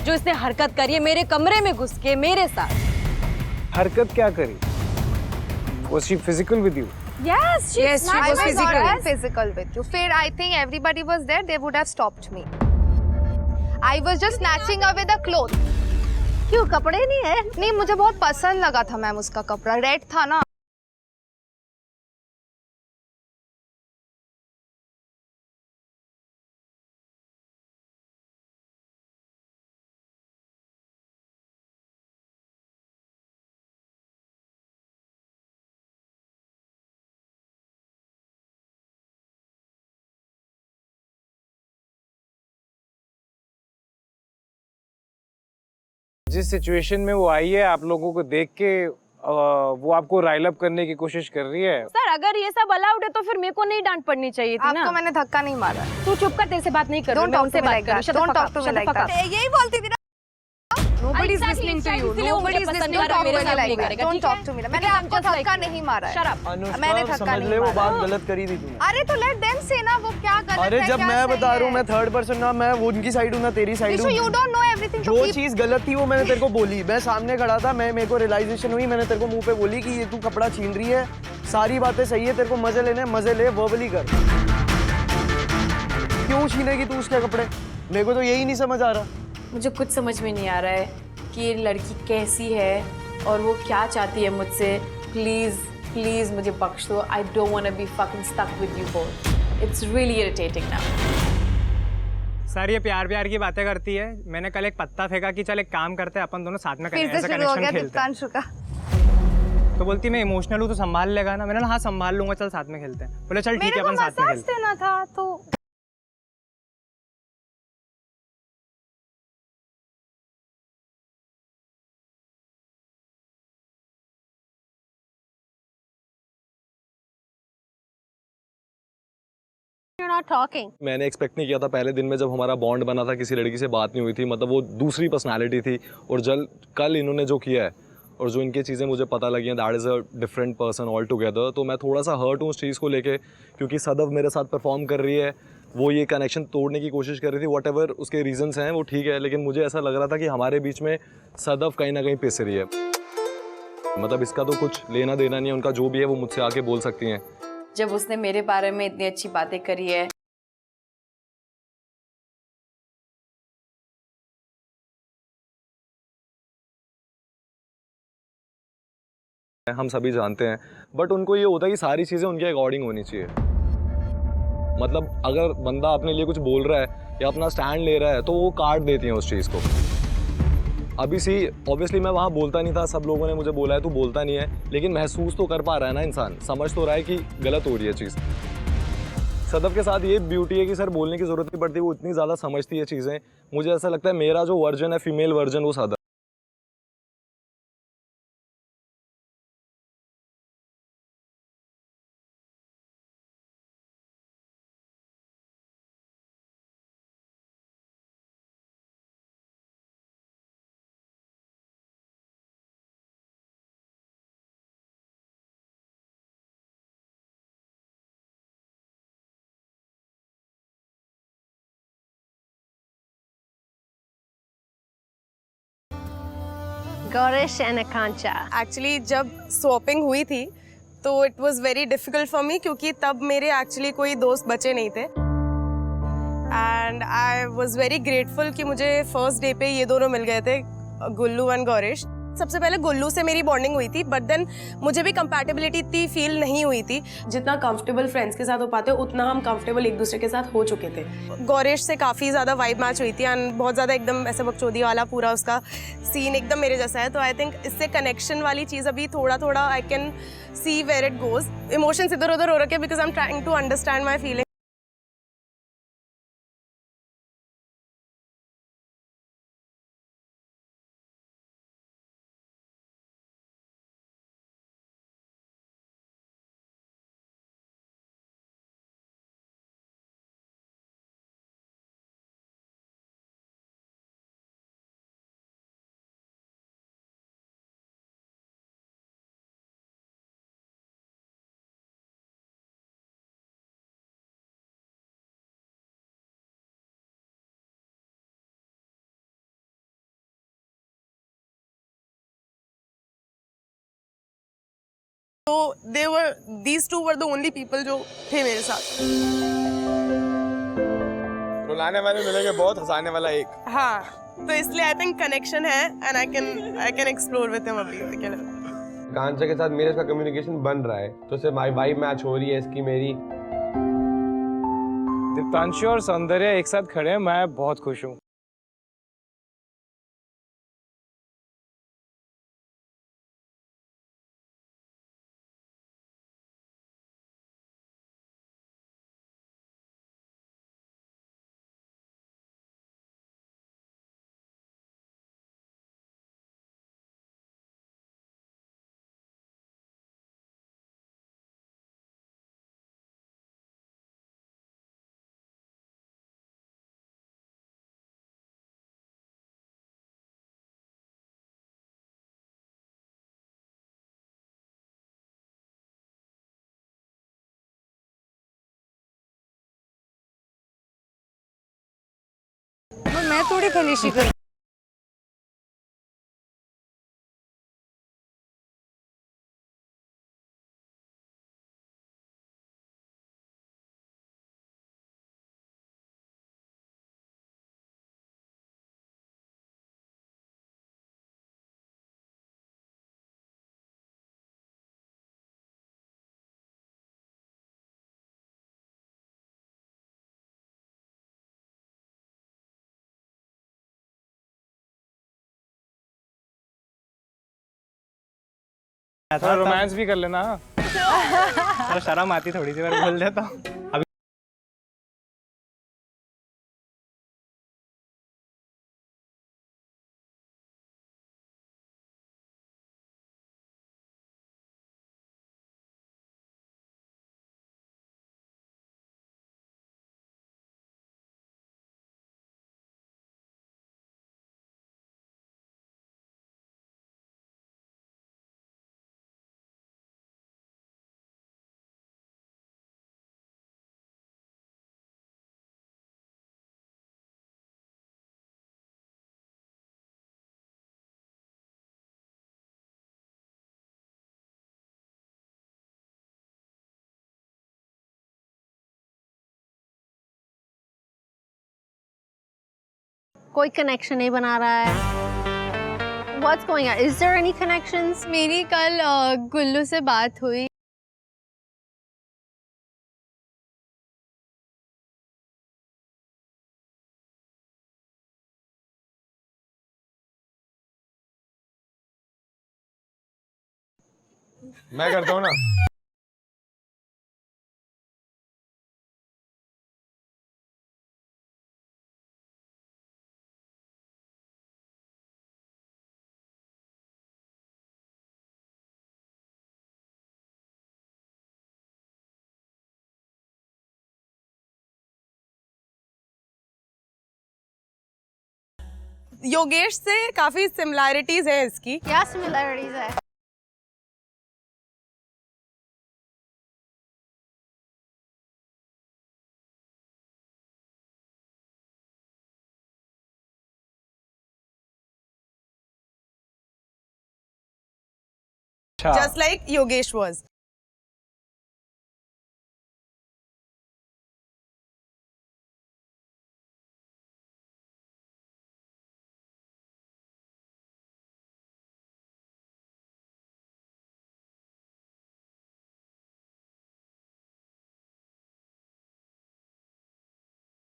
जो इसने हरकत करी है मेरे कमरे में घुस के मेरे साथ। हरकत क्या करी? Was she physical with you? Yes, she was physical with you. फिर I think everybody was there, they would have stopped me. I was just snatching away the clothes. क्यों कपड़े नहीं है? नहीं, मुझे बहुत पसंद लगा था मैम उसका कपड़ा, रेड था ना। जिस सिचुएशन में वो आई है, आप लोगों को देख के वो आपको राइल अप करने की कोशिश कर रही है। सर अगर ये सब अलाउड है तो फिर मेरे को नहीं डांट पड़नी चाहिए थी ना। आपको मैंने धक्का नहीं मारा। तू चुप कर, तेरे से बात नहीं कर रही, मैं उनसे बात कर रही हूं। Don't talk to me like that. यही बोलती थी ना। Nobody is listening to you. Nobody is listening to me like that. Don't talk to me. मैंने आपको धक्का नहीं मारा है। मैंने धक्का नहीं मारा। वो बात गलत करी थी तूने। अरे तो let them say ना वो क्या गलत है। अरे जब मैं बता रहा हूँ, मैं थर्ड पर्सन ना, मैं वो उनकी साइड हूँ ना तेरी साइड हूँ। You don't know everything. जो चीज गलत थी वो मैंने तेरे को बोली। मैं सामने खड़ा था, मेरे को रियलाइजेशन हुई, मैंने तेरे को मुंह पे बोली कि ये तू कपड़ा छीन रही है, सारी बातें सही है, तेरे को मजे लेने मजे ले, वर्बली कर। क्यों छीनेगी तू उसके कपड़े? मेरे को तो यही नहीं समझ आ रहा। मुझे कुछ समझ में नहीं आ रहा है कि ये लड़की कैसी है और वो क्या चाहती है मुझसे। प्लीज प्लीज मुझे बख्श दो। I don't want to be fucking stuck with you both. It's really irritating now. Sir ये प्यार प्यार की बातें करती है। मैंने कल एक पत्ता फेंका कि चल एक काम करते हैं, अपन दोनों साथ में कनेक्शन खेलते हैं। तो बोलती मैं इमोशनल हूँ तो संभाल लेगा ना। मैंने हाँ संभाल लूंगा, चल साथ में खेलते हैं। बोले चल ठीक है अपन साथ में खेलते हैं। देना था तो You're not talking. मैंने एक्सपेक्ट नहीं किया था पहले दिन में जब हमारा बॉन्ड बना था, किसी लड़की से बात नहीं हुई थी, मतलब वो दूसरी पर्सनालिटी थी। और कल इन्होंने जो किया है और जो इनकी चीज़ें मुझे पता लगी हैं, that is a different person all together. तो मैं थोड़ा सा हर्ट हूँ उस चीज़ को लेके, क्योंकि सदव मेरे साथ परफॉर्म कर रही है, वो ये कनेक्शन तोड़ने की कोशिश कर रही थी। वॉट एवर उसके रीजंस हैं वो ठीक है, लेकिन मुझे ऐसा लग रहा था कि हमारे बीच में सदव कहीं ना कहीं पिस रही है। मतलब इसका तो कुछ लेना देना नहीं है, उनका जो भी है वो मुझसे आके बोल सकती हैं। जब उसने मेरे बारे में इतनी अच्छी बातें करी है, हम सभी जानते हैं, बट उनको ये होता है कि सारी चीज़ें उनके अकॉर्डिंग होनी चाहिए। मतलब अगर बंदा अपने लिए कुछ बोल रहा है या अपना स्टैंड ले रहा है तो वो काट देती हैं उस चीज़ को। अभी सी ऑब्वियसली मैं वहाँ बोलता नहीं था, सब लोगों ने मुझे बोला है तू बोलता नहीं है, लेकिन महसूस तो कर पा रहा है ना इंसान, समझ तो रहा है कि गलत हो रही है चीज़। सदफ के साथ ये ब्यूटी है कि सर बोलने की ज़रूरत नहीं पड़ती, वो इतनी ज़्यादा समझती है चीज़ें। मुझे ऐसा लगता है मेरा जो वर्जन है, फीमेल वर्जन, वो Sadaf. Gorish and Akanksha. Actually जब स्वॉपिंग हुई थी तो it was very difficult for me, क्योंकि तब मेरे एक्चुअली कोई दोस्त बचे नहीं थे। And I was very grateful कि मुझे फर्स्ट डे पे ये दोनों मिल गए थे, गुल्लू एंड गौरिश। सबसे पहले गुल्लू से मेरी बॉन्डिंग हुई थी, बट देन मुझे भी कंपैटिबिलिटी इतनी फील नहीं हुई थी। जितना कंफर्टेबल फ्रेंड्स के साथ हो पाते उतना हम कंफर्टेबल एक दूसरे के साथ हो चुके थे। गौरिश से काफ़ी ज़्यादा वाइब मैच हुई थी एंड बहुत ज़्यादा एकदम ऐसे बकचोदी वाला पूरा उसका सीन एकदम मेरे जैसा है। तो आई थिंक इससे कनेक्शन वाली चीज़ अभी थोड़ा थोड़ा I can see where it goes. Emotions इधर उधर हो रखे because I am trying to understand my feeling. तो these two were the only people जो थे मेरे साथ। रुलाने वाले मिलेंगे बहुत, हंसाने वाला एक। हाँ, तो इसलिए आई थिंक कनेक्शन है and I can explore with him अभी। क्या लगता है? कांचा के साथ मेरे इसका कम्युनिकेशन बन रहा है, तो सिर्फ माई वाइब मैच हो रही है इसकी मेरी। दीप्तांशु और सौंदर्य एक साथ खड़े हैं, मैं बहुत खुश हूँ। मैं थोड़ी खलीशी कर थोड़ा रोमांस भी कर लेना। थोड़ा शर्म आती थोड़ी सी, बार बोल देता हूँ अभी। कोई कनेक्शन नहीं बना रहा है। What's going on? Is there any connections? मेरी कल गुल्लू से बात हुई। मैं करता हूँ ना। योगेश से काफी सिमिलैरिटीज है इसकी। क्या सिमिलैरिटीज है? Just like Yogesh was.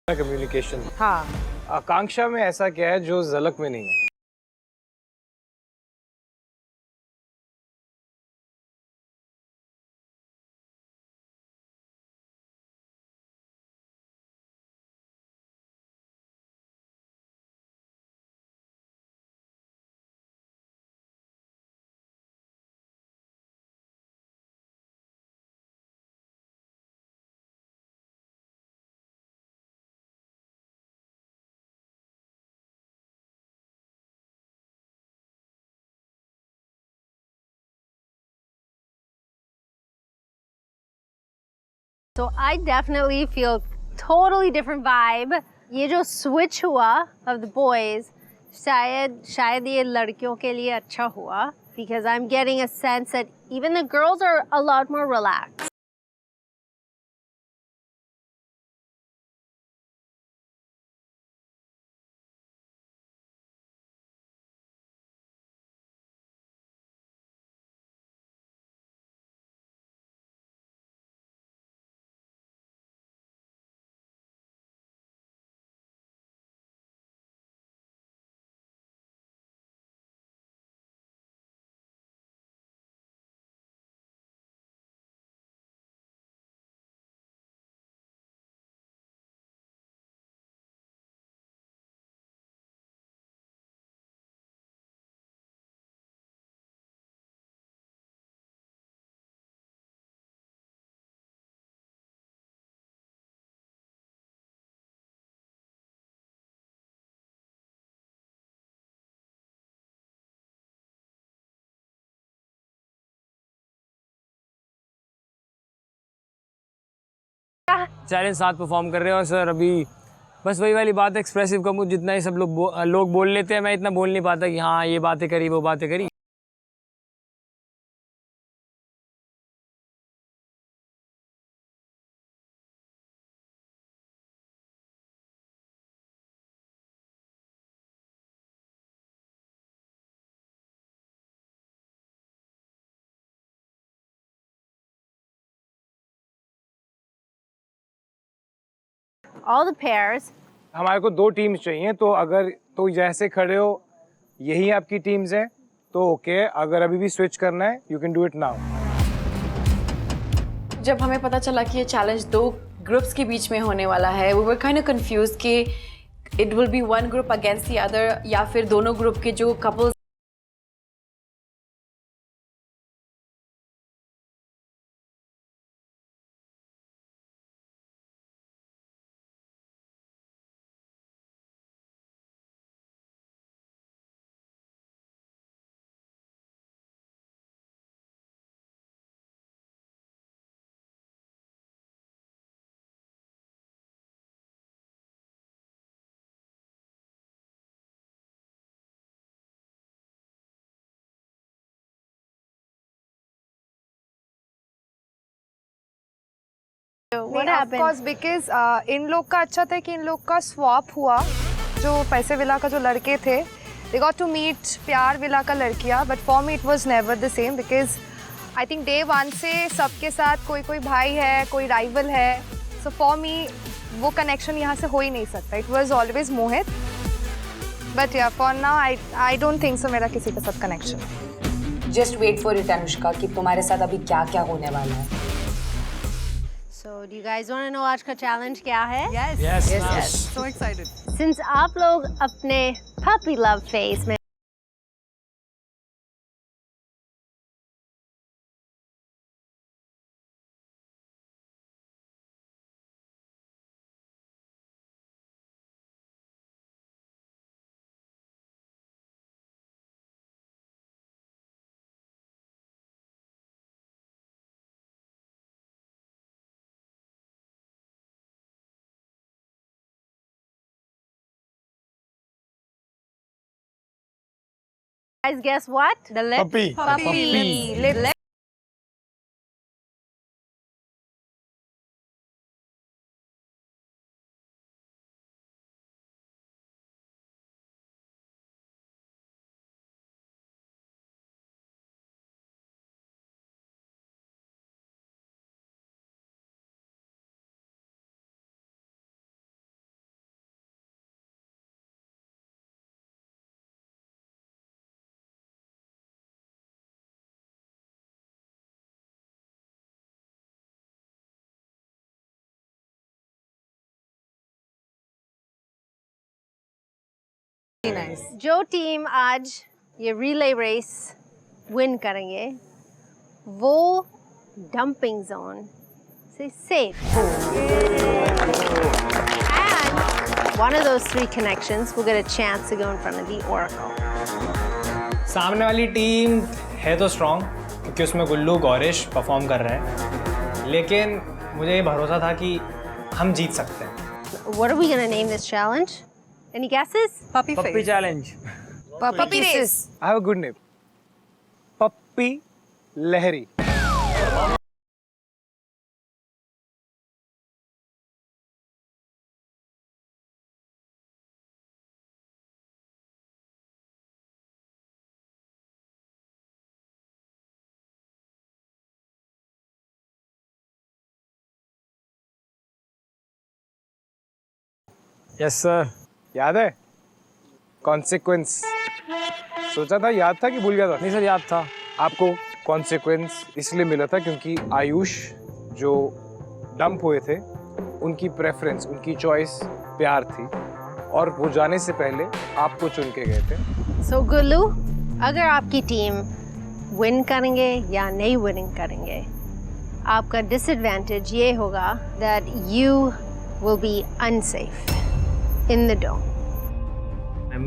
Communication. हाँ, आकांक्षा में ऐसा क्या है जो झलक में नहीं है? So I definitely feel totally different vibe. ये जो switch हुआ of the boys, शायद ये लड़कियों के लिए अच्छा हुआ because I'm getting a sense that even the girls are a lot more relaxed. Challenge साथ परफॉर्म कर रहे हो सर। अभी बस वही वाली बात, एक्सप्रेसिव का मुझे जितना ही सब लोग बोल लेते हैं, मैं इतना बोल नहीं पाता कि हाँ ये बातें करी वो बातें करी। All the pairs. हमारे को 2 टीम्स चाहिए, तो अगर तो जैसे खड़े हो यही आपकी टीम्स हैं तो ओके, अगर अभी भी स्विच करना है you can do it now. जब हमें पता चला कि ये चैलेंज 2 ग्रुप्स के बीच में होने वाला है, we were kind of confused कि it will be one group against the other या फिर दोनों ग्रुप के जो couples What happened? Of course, because इन लोग का अच्छा था कि इन लोग का स्वैप हुआ, जो पैसे विला का जो लड़के थे they got to meet प्यार विला का लड़कियाँ, but for me it was never the same because I think day 1 से सबके साथ कोई भाई है, कोई राइवल है, so for me वो कनेक्शन यहाँ से हो ही नहीं सकता। It was always Mohit, but yeah for now I don't think so मेरा किसी के साथ connection. Just wait for it Anushka कि तुम्हारे साथ अभी क्या क्या होने वाला है। So do you guys want to know आज का challenge क्या है? Yes. So excited. Since आप लोग अपने puppy love phase में guys, guess what? The lip Puppy. Lip. Nice. जो टीम आज ये रिले रेस विन करेंगे वो डंपिंग जोन से safe and one of those 3 connections will get a chance to go in front of the Oracle. सामने वाली टीम है तो स्ट्रॉन्ग क्योंकि उसमें गुल्लू गौरिश परफॉर्म कर रहे हैं, लेकिन मुझे ये भरोसा था कि हम जीत सकते हैं। What are we gonna name this challenge? Any guesses? Puppy puppy challenge. Puppy race. I have a good name. Happy Lahari. Yes sir. याद है कॉन्सिक्वेंस? सोचा था याद था कि भूल गया था? नहीं सर, याद था। आपको कॉन्सिक्वेंस इसलिए मिला था क्योंकि आयुष जो डंप हुए थे उनकी प्रेफरेंस, उनकी चॉइस प्यार थी और वो जाने से पहले आपको चुन के गए थे। सो गुल्लू, अगर आपकी टीम विन करेंगे या नहीं विनिंग करेंगे, आपका डिसएडवांटेज ये होगा that you will be unsafe in the dome.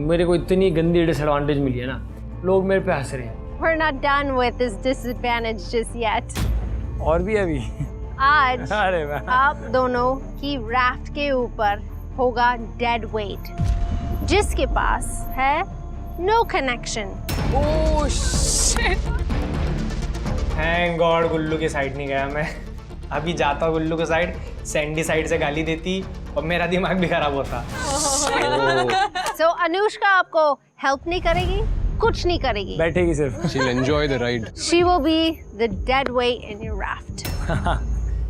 मेरे को इतनी गंदी डिसएडवांटेज मिली है ना, लोग मेरे पे हंस रहे हैं। We're not done with this disadvantage just yet. और भी अभी आज अरे वाह। आप दोनों की राफ्ट के ऊपर होगा डेड वेट, जिसके पास है no connection. Oh shit, thank God Gullu की साइड नहीं गया मैं। अभी जाता गुल्लू की साइड, सैंडी साइड से गाली देती और मेरा दिमाग भी खराब होता। So अनुष्का आपको हेल्प नहीं करेगी, कुछ नहीं करेगी, बैठेगी सिर्फ। She'll enjoy the ride. She will be the dead weight in your raft.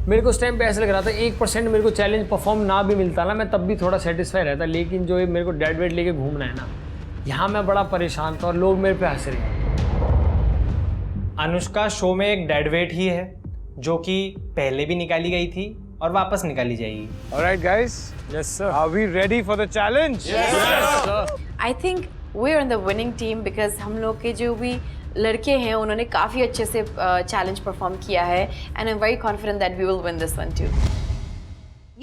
मेरे को उस टाइम पे ऐसा लग रहा था 1% मेरे को चैलेंज परफॉर्म ना भी मिलता ना, मैं तब भी थोड़ा सेटिस्फाई रहता, लेकिन जो ये मेरे को डेड वेट लेके घूमना है ना, यहाँ मैं बड़ा परेशान था और लोग मेरे पे हंस रहे हैं। अनुष्का शो में एक डेड वेट ही है जो कि पहले भी निकाली गई थी और वापस निकाली जाएगी। Alright guys, yes sir, are we ready for the challenge? Yes sir. I think we're in the winning team because हम लोग के जो भी लड़के हैं उन्होंने काफ़ी अच्छे से चैलेंज परफॉर्म किया है and I'm very confident that we will win this one too.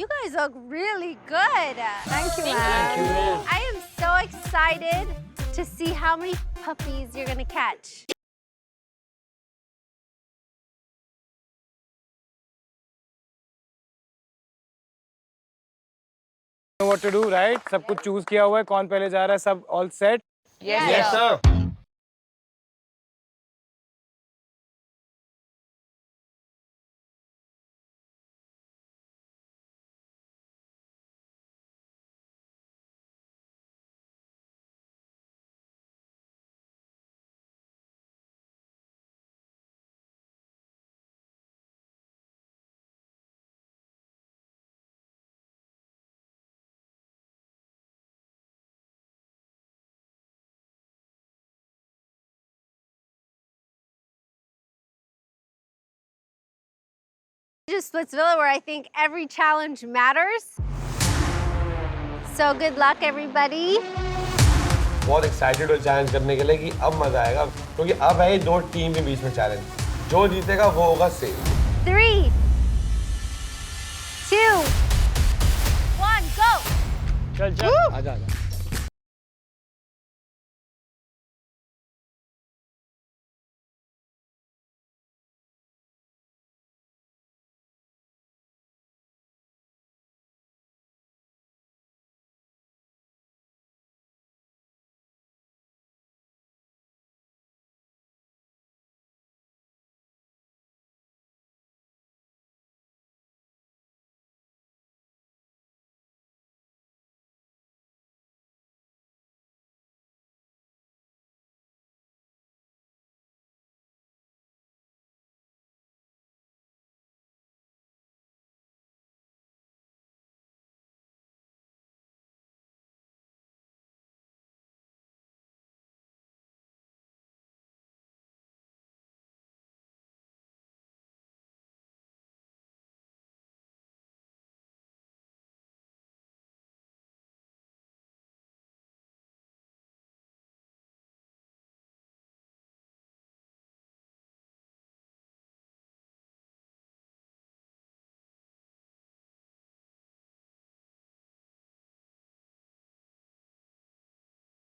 You guys look really good. Thank you, Thank ma'am. you. I am so excited to see how many puppies you're gonna catch. Know what to do, right? सब कुछ चूज किया हुआ है, कौन पहले जा रहा है, सब all set? Yes sir. Just Splitsvilla, where I think every challenge matters. So good luck, everybody. बहुत एक्साइटेड हो चैलेंज करने के लिए कि अब मजा आएगा, क्योंकि अब है दो टीम के बीच में चैलेंज, जो जीतेगा वो होगा सेफ। 3, 2, 1, go! चल चल, आजा आजा।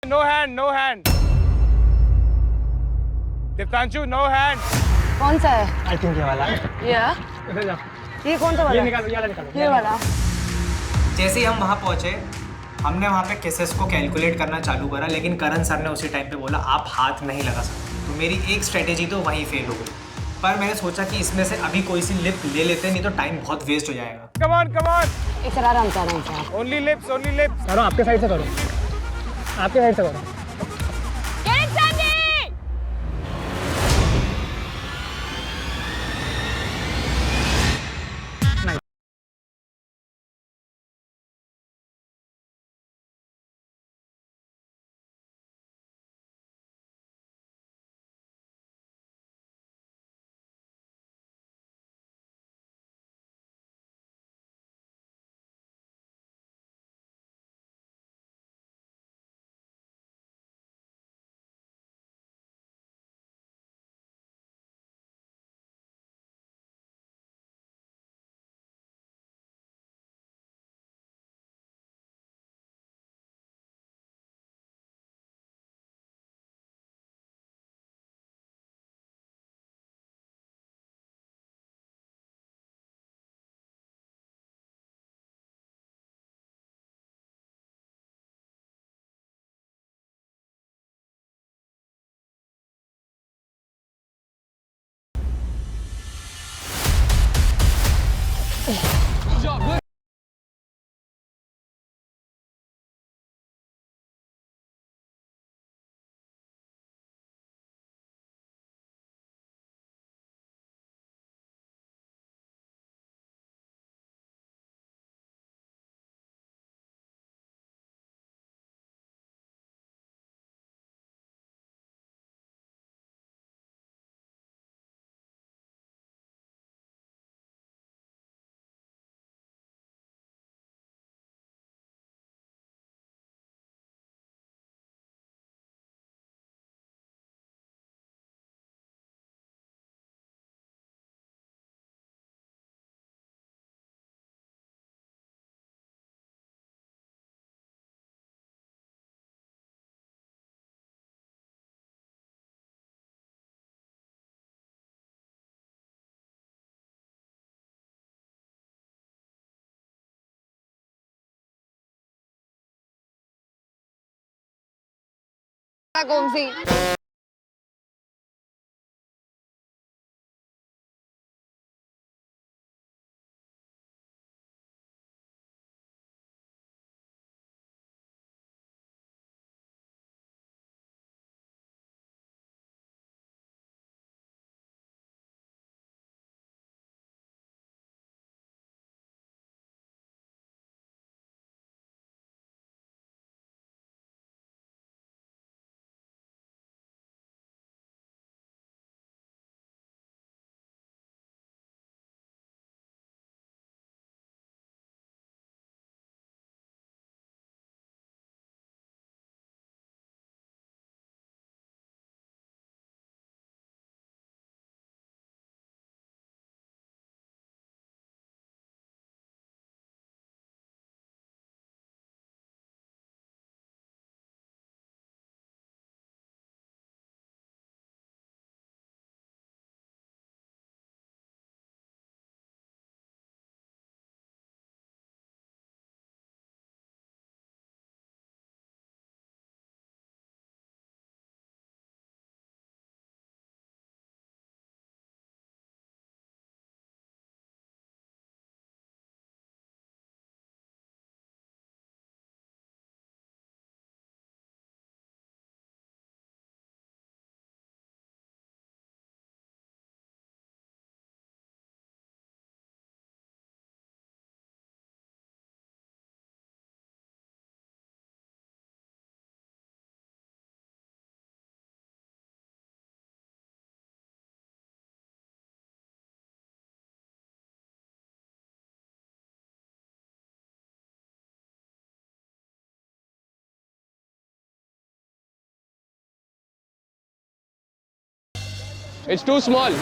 No hand, no hand. Diptanshu, no hand. कौन सा है? आई थिंक ये वाला है। ये इधर जाओ। ये कौन सा वाला? ये निकालो, ये वाला निकालो। ये वाला। जैसे ही हम वहाँ पहुँचे, हमने वहाँ पे केसेस को कैलकुलेट करना चालू करा, लेकिन करण सर ने उसी टाइम पे बोला आप हाथ नहीं लगा सकते, मेरी एक स्ट्रेटेजी तो वहीं फेल हो गई, पर मैंने सोचा कि इसमें से अभी कोई सी लिप ले लेते, नहीं तो टाइम बहुत वेस्ट हो जाएगा। कम ऑन सर आराम से आराम से। ओनली लिप्स करो, आपके साइड से करो, आपके साइड से करो। कौन सी? It's too small.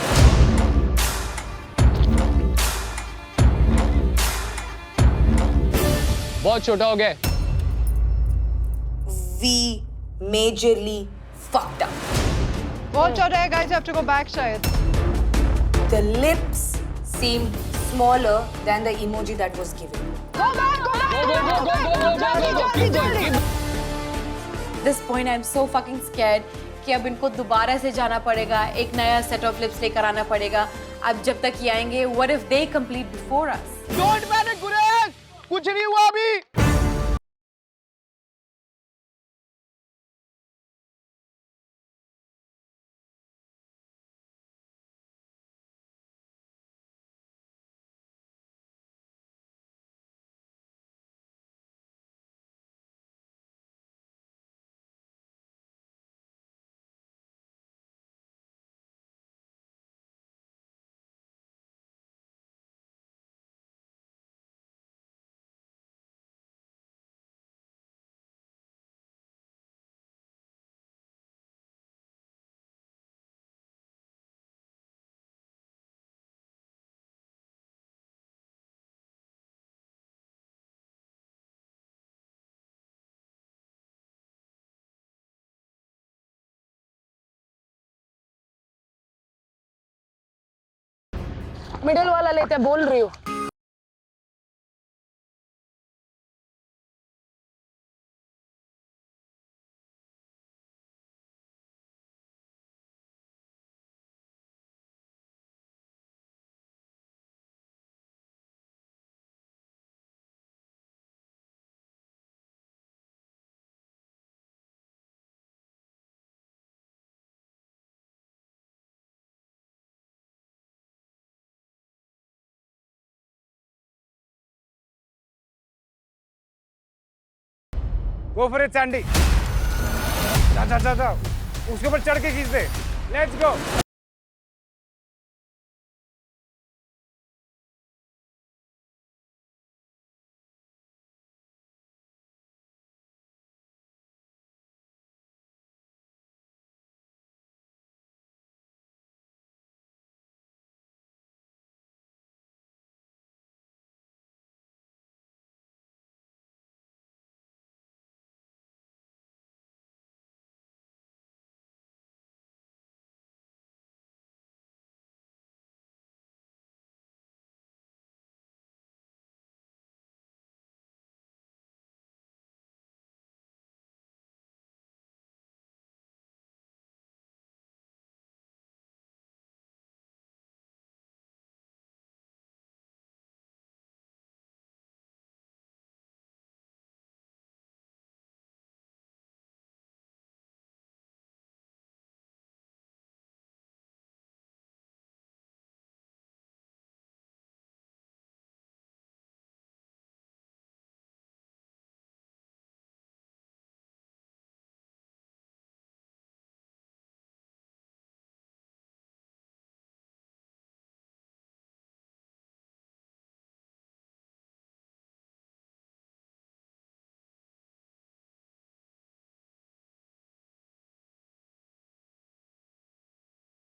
बहुत छोटा हो गया. We majorly fucked up. बहुत छोटा है guys, you have to go back शायद. The lips seemed smaller than the emoji that was given. Go back, go back. This point I'm so fucking scared कि अब इनको दोबारा से जाना पड़ेगा, एक नया सेट ऑफ लिप्स लेकर आना पड़ेगा। अब जब तक ये आएंगे, what if they complete before us? Don't panic गुरेज, कुछ नहीं हुआ अभी। मिडिल वाला लेते बोल रही हूँ। Go for it Sandy. जा जा जा जा, उसके ऊपर चढ़ के खींच दे। Let's go.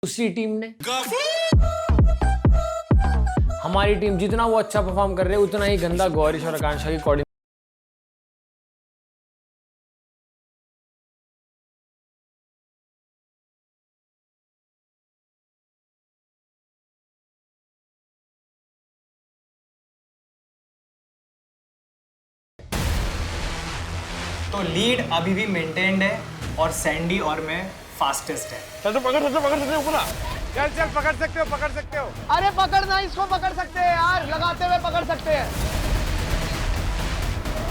दूसरी टीम ने, हमारी टीम जितना वो अच्छा परफॉर्म कर रहे हैं उतना ही गंदा गौरीश और आकांक्षा की कोऑर्डिनेशन। तो लीड अभी भी मेंटेन्ड है और सैंडी और मैं फास्टेस्ट है। चल पकड़ सकते हो पूरा। चल चल, पकड़ सकते हो, पकड़ सकते हो। अरे पकड़ना, इसको पकड़ सकते हैं यार, लगाते हुए पकड़ सकते हैं।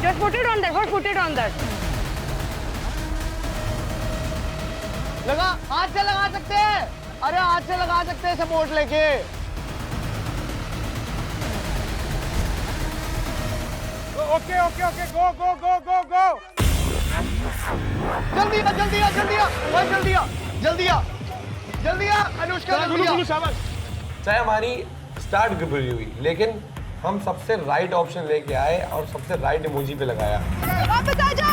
Just put it on that. What put it on that? लगा, हाथ से लगा सकते हैं। अरे हाथ से लगा सकते हैं सपोर्ट लेके। ओके ओके ओके, गो गो गो गो गो। जल्दी आ, जल्दी आ, जल्दी आ, भाई जल्दी आ, जल्दी आ, जल्दी आ, अनुष्का जल्दी आ। चाहे हमारी स्टार्ट बुरी हुई, लेकिन हम सबसे राइट ऑप्शन लेके आए और सबसे राइट इमोजी पे लगाया। वापस आ जा।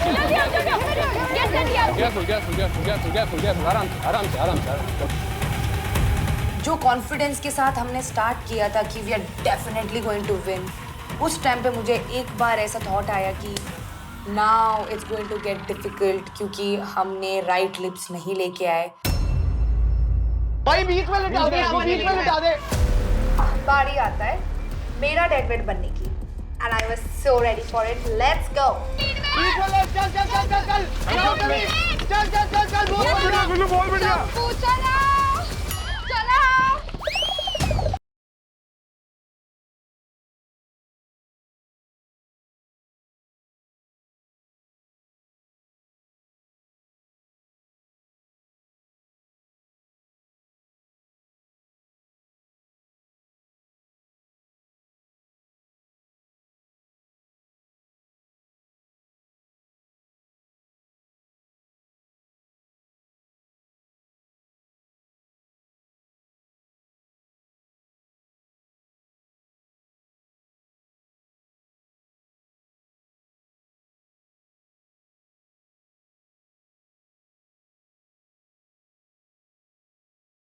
जल्दी आओ, जल्दी आओ। आराम से। जो कॉन्फिडेंस के साथ हमने स्टार्ट किया था कि we are definitely going to win, उस टाइम पे मुझे एक बार ऐसा थॉट आया कि now it's going to get difficult, क्योंकि हमने राइट लिप्स नहीं लेके आए। भाई बीच में लिटा दे, बीच में लिटा दे। बारी आता है मेरा डेड वेट बनने की। and I was so ready for it. Let's go.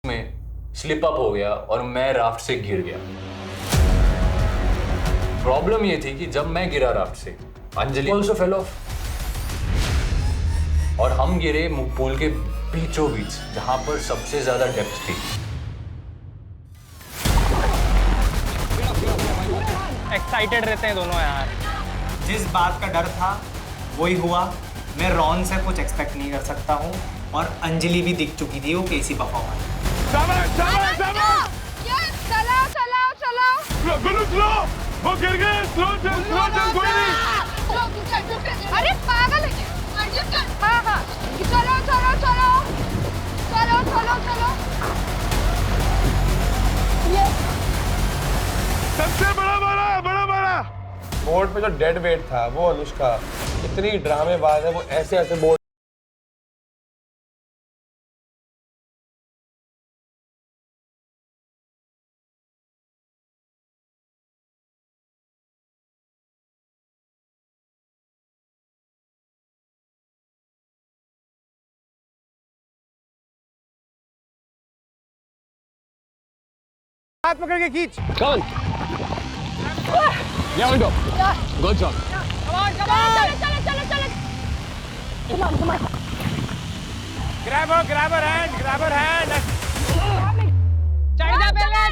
में स्लिप अप हो गया और मैं राफ्ट से गिर गया। प्रॉब्लम ये थी कि जब मैं गिरा राफ्ट से, अंजलि ऑल्सो फेल ऑफ और हम गिरे पूल के बीचों बीच जहां पर सबसे ज्यादा डेप्थ थी। एक्साइटेड रहते हैं दोनों यार। जिस बात का डर था वही हुआ। मैं रॉन से कुछ एक्सपेक्ट नहीं कर सकता हूँ और अंजलि भी दिख चुकी थी वो कैसी परफॉर्मेंस। वो गिर गए। स्लो चल कोई नहीं। अरे पागल है क्या? हाँ चलो चलो चलो चलो चलो चलो। ये सबसे बड़ा मारा। बोर्ड पे जो डेड वेट था वो अनुष्का इतनी ड्रामेबाज है। वो ऐसे बोर्ड हाथ पकड़ के खींच। कौन? Yeah, window. Good job. Come on. Grab her hand. चढ़ जा पहले।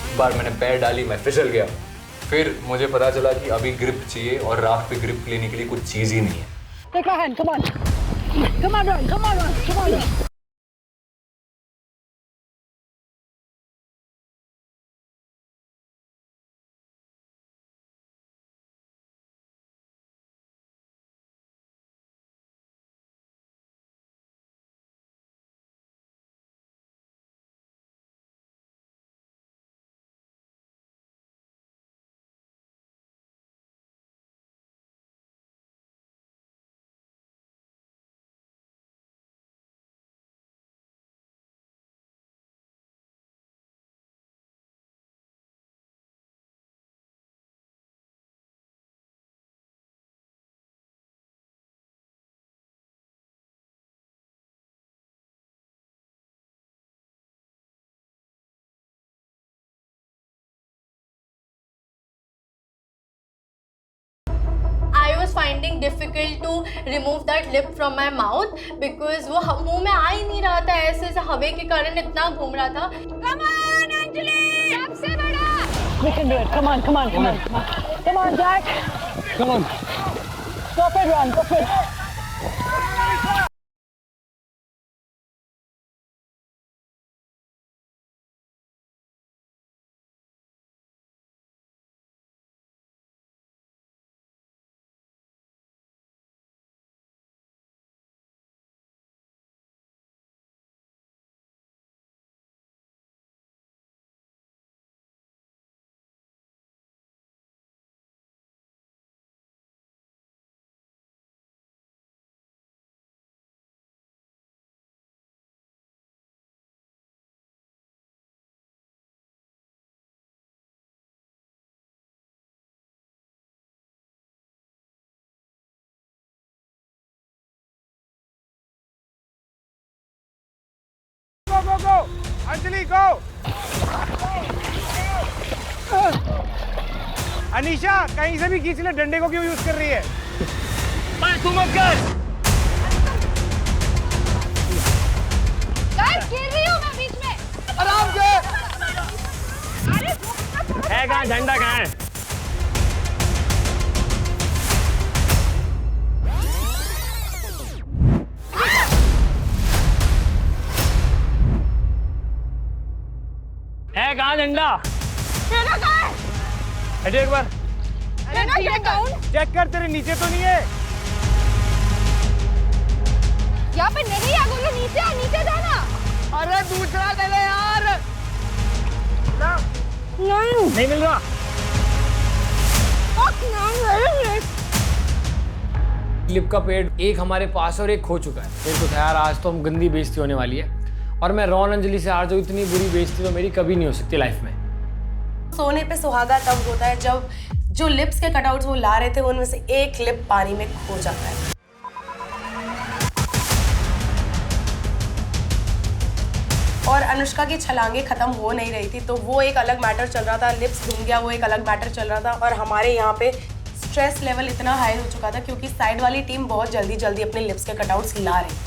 एक बार मैंने पैर डाली, मैं फिसल गया। फिर मुझे पता चला कि अभी ग्रिप चाहिए और राफ्ट पे ग्रिप लेने के लिए कुछ चीज ही नहीं है। Take my hand. Come on. I was finding difficult to remove that lip from my mouth because वो मुंह में आ ही नहीं रहा था। ऐसे हवा के कारण इतना घूम रहा था। Come on अंजलि, सबसे बड़ा। We can do it. Come on. Come on, Jack. Come on. Go for it, Ron. Go for it. Go. Anjali go. Anisha कहीं से भी खींच ले, डंडे को क्यों यूज कर रही है? तू मत कर। गिर रही हूँ मैं बीच में। आराम से। अरे है कहाँ, झंडा कहाँ है? है कहाँ झंडा? मेरा कहाँ है? हटे एक बार, मेरा चेक कर, तेरे नीचे तो नहीं है? यहाँ पे नहीं है, बोलो नीचे आ, नीचे जाना। अरे दूसरा ले ले यार। नहीं मिल रहा। क्लिप का पेड़ एक हमारे पास और एक खो चुका है। मेरे को था यार आज तो हम गंदी बेइज्जती होने वाली है, और मैं रॉन अंजलि से हार जाऊँ, इतनी बुरी बेइज्जती तो मेरी कभी नहीं हो सकती लाइफ में। सोने पे सुहागा तब होता है जब जो लिप्स के कटआउट्स वो ला रहे थे उनमें से एक लिप पानी में खो जाता है। और अनुष्का की छलांगे खत्म हो नहीं रही थी, तो वो एक अलग मैटर चल रहा था, लिप्स घूम गया वो एक अलग मैटर चल रहा था, और हमारे यहाँ पे स्ट्रेस लेवल इतना हाई हो चुका था क्योंकि साइड वाली टीम बहुत जल्दी जल्दी अपने लिप्स के कटआउट्स ला रही थी।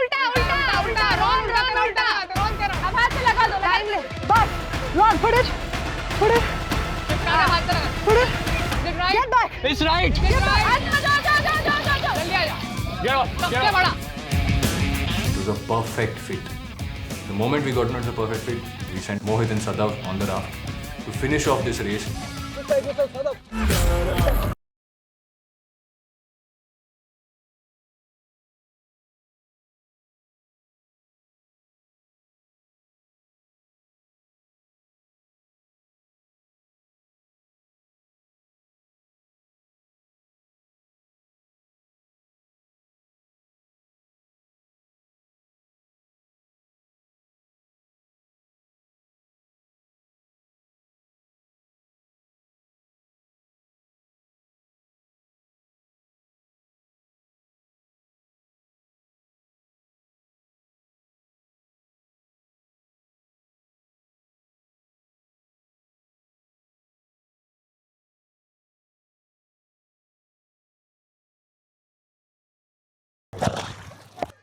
उल्टा उल्टा उल्टा रॉन्ग रॉन्ग उल्टा अब हाथ से लगा दो, टाइम ले बस रॉन्ग फुट इट हाथ से लगा foot it right get back it's right जा जल्दी आ जा सबसे बड़ा It was a perfect fit. The moment we got into the perfect fit, we sent Mohit and Sadav on the raft to finish off this race.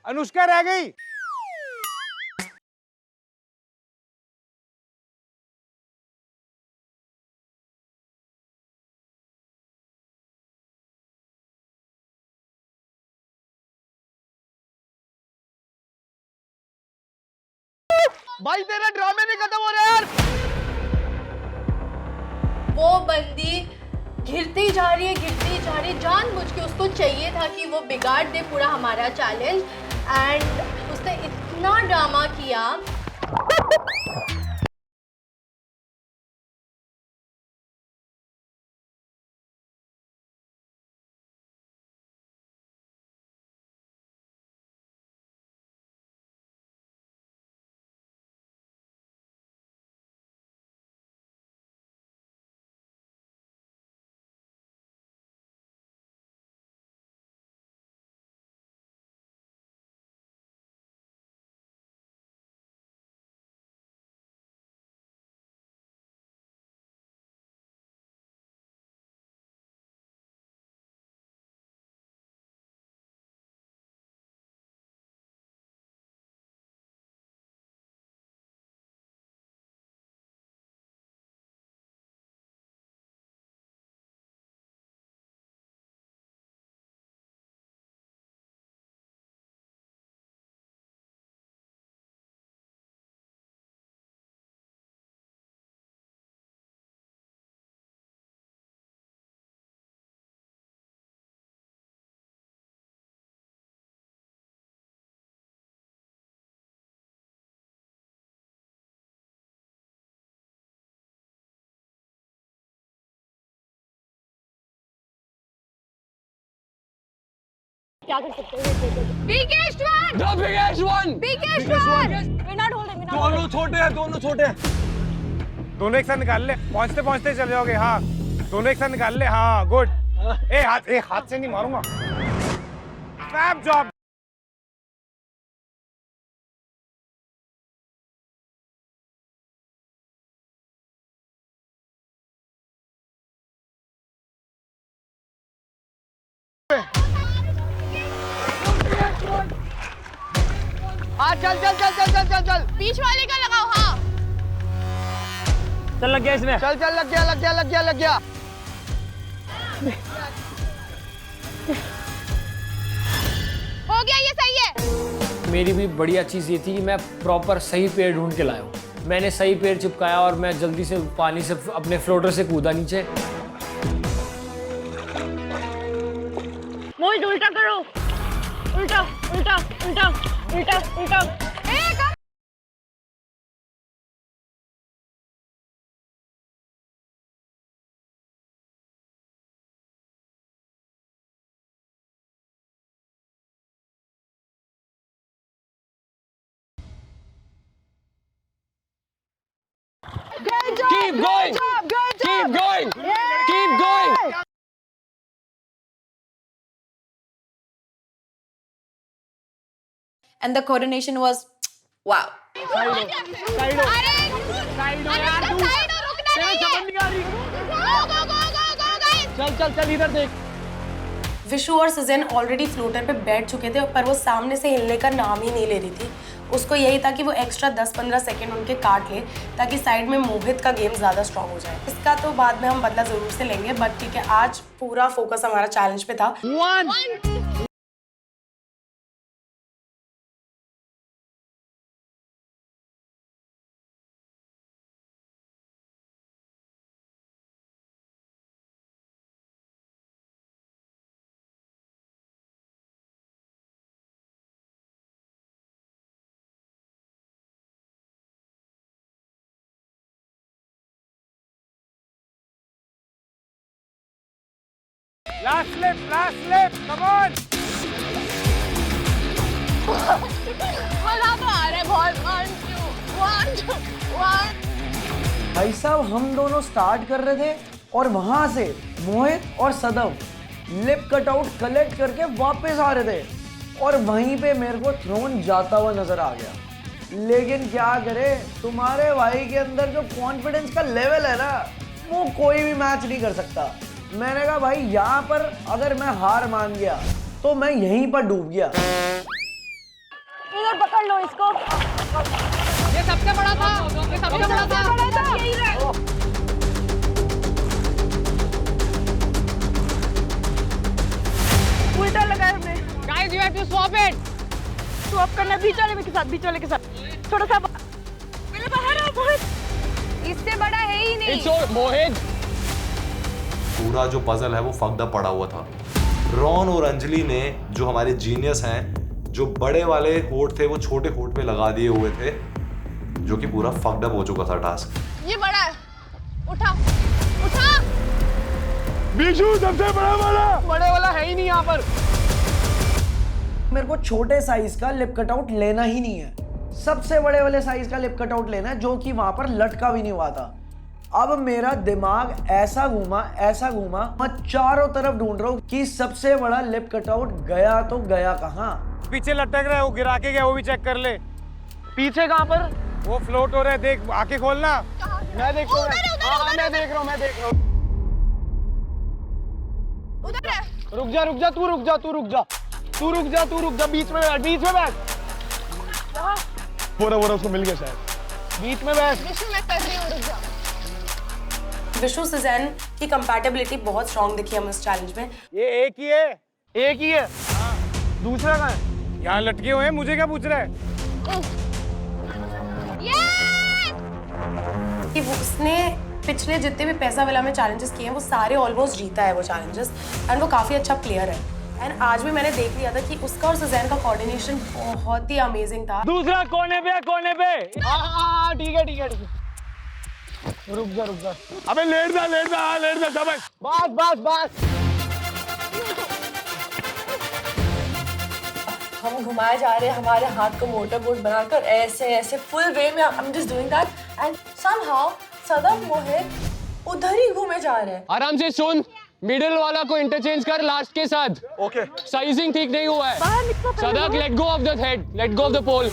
Anushka रह गई। भाई तेरे ड्रामे नहीं खत्म हो रहे यार। वो बंदी गिरती जा रही है जानबूझ के उसको चाहिए था कि वो बिगाड़ दे पूरा हमारा चैलेंज एंड उसने इतना ड्रामा किया। क्या कर सकते हैं? Biggest one! The biggest one! Biggest one! We're not holding, we're not दोनों holding. छोटे हैं, दोनों छोटे हैं। दोनों एक साथ निकाल ले, पहुंचते पहुंचते चल जाओगे। हाँ, दोनों एक साथ निकाल ले। हाँ, गुड। एक हाथ से नहीं मारूंगा। Snap job. हाँ चल चल चल चल चल चल चल। बीच वाले का लगाओ। हाँ चल लग गया इसमें। चल चल लग गया लग गया लग गया लग गया। हो गया, ये सही है। मेरी भी बढ़िया चीज़ ये थी कि मैं प्रॉपर सही पेड़ ढूंढ के लाया हूँ। मैंने सही पेड़ चिपकाया और मैं जल्दी से पानी से अपने फ्लोटर से कूदा नीचे। मोहित उल्टा करो। उल्टा उल्टा उल्टा उल्टा उल्टा। Good job! Keep going! Good job! Good job! Keep going! Yeah! Keep going! And the coordination was wow. चल चल चल इधर देख। विशु और सुजैन ऑलरेडी फ्लोटर पे बैठ चुके थे, पर वो सामने से हिलने का नाम ही नहीं ले रही थी। उसको यही था कि वो एक्स्ट्रा 10-15 सेकंड उनके काट ले ताकि साइड में मोहित का गेम ज़्यादा स्ट्रॉन्ग हो जाए। इसका तो बाद में हम बदला ज़रूर से लेंगे, बट ठीक है, आज पूरा फोकस हमारा चैलेंज पे था। Last slip, come on! मजा तो आ रहा है बहुत। 1 2 1। भाई साहब, हम दोनों स्टार्ट कर रहे थे और वहां से मोहित और सदव लिप कटआउट कलेक्ट करके वापस आ रहे थे और वहीं पे मेरे को थ्रोन जाता हुआ नजर आ गया। लेकिन क्या करे, तुम्हारे भाई के अंदर जो कॉन्फिडेंस का लेवल है ना, वो कोई भी मैच नहीं कर सकता। मैंने कहा भाई, यहाँ पर अगर मैं हार मान गया तो मैं यहीं पर डूब गया। जोर पकड़ लो इसको। ये सबसे बड़ा था, ये सबसे बड़ा था। यही रहा। उल्टा लगाया हमने। Guys, you have to swap it. Swap करना बीच वाले के साथ, बीच वाले के साथ। थोड़ा सा मेरे बाहर आओ मोहित। इससे बड़ा है ही नहीं। It's all मोहित। पूरा जो पजल है वो फकदा पड़ा हुआ था। रॉन और अंजलि ने, जो हमारे जीनियस हैं, जो बड़े वाले होठ थे वो छोटे होठ पे लगा दिए हुए थे, जो कि पूरा फकड अप हो चुका था टास्क। ये बड़ा है, उठा उठा। बीशू सबसे बड़ा वाला। बड़े वाला है ही नहीं यहाँ पर। मेरे को छोटे साइज का लिप कटआउट लेना ही नहीं है, सबसे बड़े वाले साइज का लिप कटआउट लेना है, जो कि वहां पर लटका भी नहीं हुआ था। अब मेरा दिमाग ऐसा घूमा, मैं चारों तरफ ढूंढ रहा हूँ कि सबसे बड़ा लिप कटआउट गया तो गया कहाँ। पीछे लटक रहा है, वो गिरा के गया, वो भी चेक कर ले। पीछे कहाँ पर? वो फ्लोट हो रहा है, देख आके खोलना। मैं देख रहा हूँ। हाँ मैं देख रहा हूँ। उधर है। रुक जा, तू रुक जा, बीच में बैठ। पूरा उसको मिल गया शायद। बीच में बैठ। विशु मैं कर रही हूँ, रुक जा। विशु सुजैन की कंपैटिबिलिटी बहुत स्ट्रांग दिखी हमें इस चैलेंज में। ये एक ही है। दूसरा कहाँ है? यहाँ लटके हुए हैं, मुझे क्या पूछ रहा है? कि उसने पिछले जितने भी पैसा वाला में चैलेंजेस किए हैं वो सारे ऑलमोस्ट जीता है वो चैलेंजेस, एंड वो काफी अच्छा प्लेयर है। एंड आज भी मैंने देख लिया था कि उसका और सुजैन का कोऑर्डिनेशन बहुत ही अमेजिंग था। दूसरा कोने पे। हाँ ठीक है। रुक जा। अबे लेट जा शाबाश। बस। हम घुमाए जा रहे हैं, हमारे हाथ को मोटर बोट बनाकर ऐसे फुल वे में I'm just doing that and somehow सदम मोहित उधर ही घूमे जा रहे हैं। आराम से सुन, मिडिल वाला को इंटरचेंज कर लास्ट के साथ। ओके। साइजिंग ठीक नहीं हुआ है। सदक, let go of the head, let go of the pole.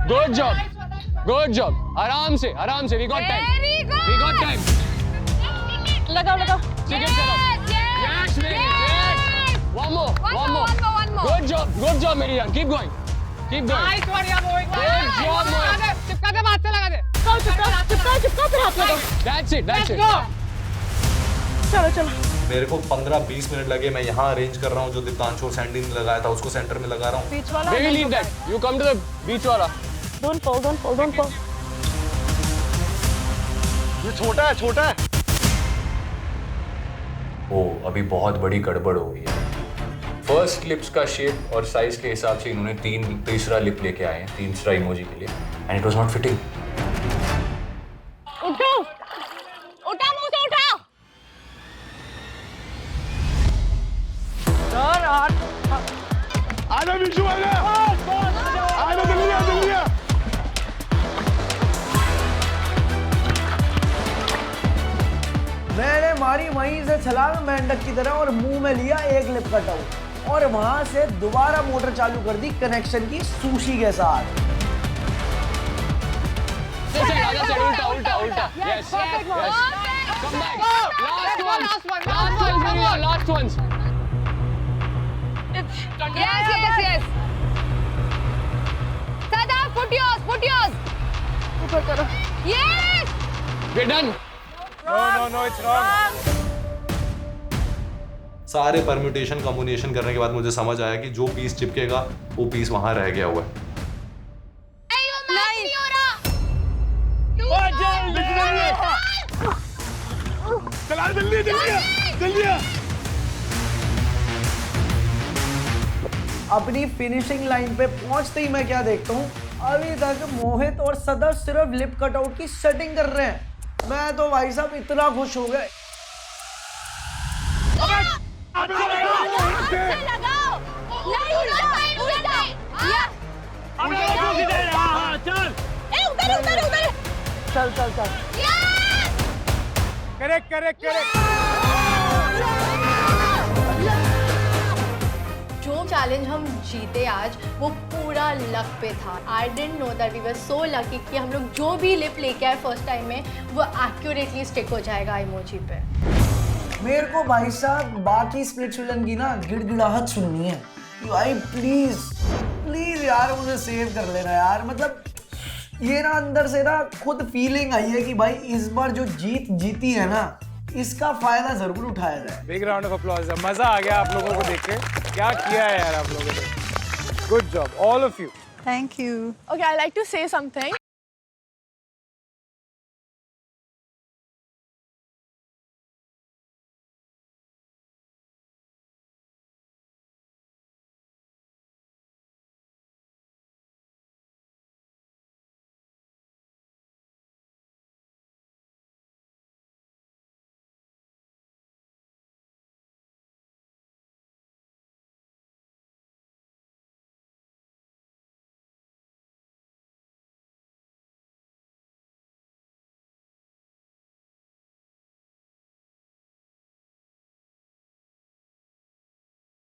Good job. आराम से। We got time. लगाओ। Yes, baby. Yes. One more. Good job, मेरी यार. Keep going. नाइस बढ़िया मोहित। Good job, मोहित. चिपका दे, हाथ से लगा दे। चिपका फिर हाथ लगाओ। That's it. चलो। मेरे को 15-20 मिनट लगे। मैं यहाँ अरेंज कर रहा हूँ, जो दीप्तांशु और सैंडी ने लगाया था उसको सेंटर में लगा रहा हूँ। बीच वाला। Baby, leave that. You come to the beach वाला. Don't fall. ये छोटा है। ओ, अभी बहुत बड़ी गड़बड़ हो गई है। फर्स्ट लिप्स का शेप और साइज के हिसाब से इन्होंने तीसरा लिप लेके आए हैं, तीसरा इमोजी के लिए, and it was not fitting. उठा मुंह से उठा। सर आजा विशु आजा जल्दी आ। मैंने मारी वहीं से छलांग मेंढक की तरह और मुंह में लिया एक लिप कटआउट और वहां से दोबारा मोटर चालू कर दी कनेक्शन की सुशी के साथ। उल्टा। Yes. Come back. Last ones. Yes. Sada, put yours. ऊपर करो। Yes. We're done. No, it's wrong. सारे परम्यूटेशन कॉम्बिनेशन करने के बाद मुझे समझ आया कि जो पीस चिपकेगा वो पीस वहां रह गया हुआ है। चला जल्दी आ। अपनी फिनिशिंग लाइन पे पहुंचते ही मैं क्या देखता हूँ, अभी तक मोहित और सदर सिर्फ लिप कटआउट की सेटिंग कर रहे हैं। मैं तो भाई साहब इतना खुश हो गए। चल। करेक्ट। जो चैलेंज हम जीते आज वो पूरा लक पे था। I didn't know that we were so lucky कि हम लोग जो भी लिप लेके आए फर्स्ट टाइम में वो एक्यूरेटली स्टिक हो जाएगा इमोजी पे। मेरे को भाई साहब बाकी स्प्लिट्स विलन की ना गिड़गिड़ाहट सुननी है। भाई प्लीज यार मुझे सेव कर लेना यार। मतलब ये ना अंदर से ना खुद फीलिंग आई है कि भाई इस बार जो जीती है ना, इसका फायदा जरूर उठाया जाए। Big round of applause. मजा आ गया आप लोगों को देख के। क्या किया है यार आप लोगों ने। Good job all of you. Thank you. Okay, I like to say something.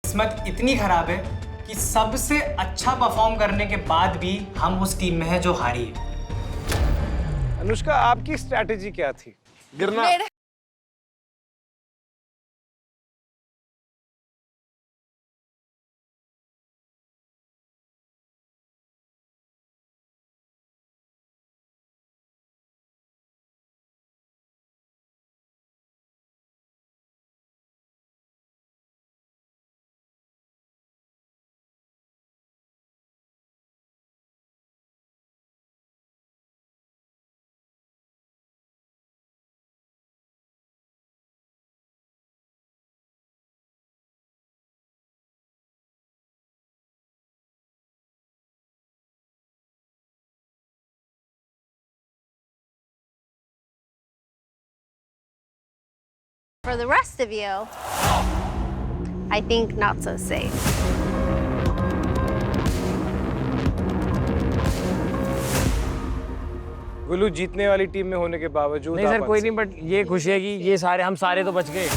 किस्मत इतनी खराब है कि सबसे अच्छा परफॉर्म करने के बाद भी हम उस टीम में हैं जो हारी है। अनुष्का आपकी स्ट्रैटेजी क्या थी? गिरना। For the rest of you, I think not so safe. गुल्लू जीतने वाली टीम में होने के बावजूद नहीं सर कोई नहीं, बट ये खुशी है कि ये सारे हम सारे तो बच गए।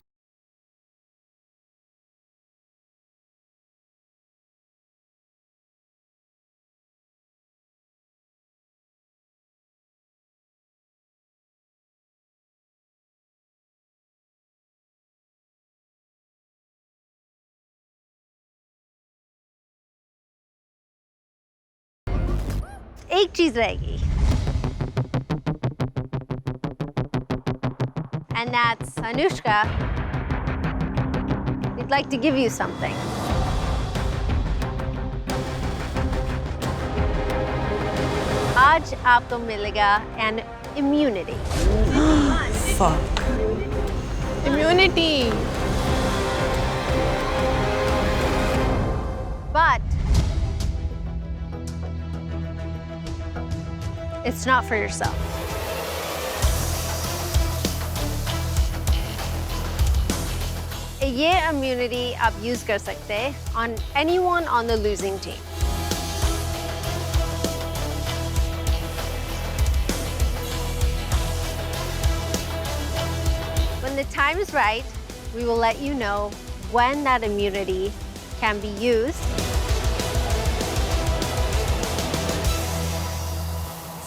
एक चीज रहेगी, and that's Anushka. We'd like to give you something. आज आपको मिलेगा an immunity. Fuck. Immunity. But it's not for yourself. ये immunity आप use कर सकते हैं on anyone on the losing team. When the time is right, we will let you know when that immunity can be used.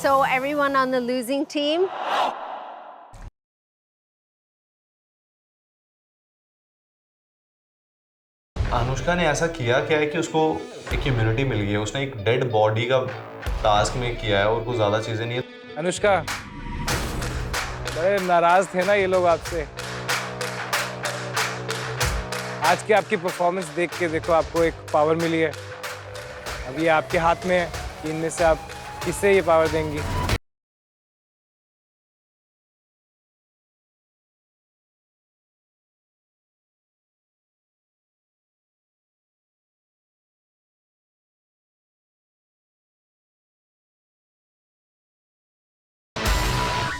So everyone on the losing team, Anushka ने ऐसा किया क्या है कि उसको एक इम्यूनिटी मिल गई है। उसने एक डेड बॉडी का टास्क में किया है और कुछ ज़्यादा चीज़ें नहीं है। अनुष्का बड़े नाराज थे ना ये लोग आपसे। आज की आपकी परफॉर्मेंस देख के देखो, आपको एक पावर मिली है। अब ये आपके हाथ में है कि इनमें से आप किससे ये पावर देंगी।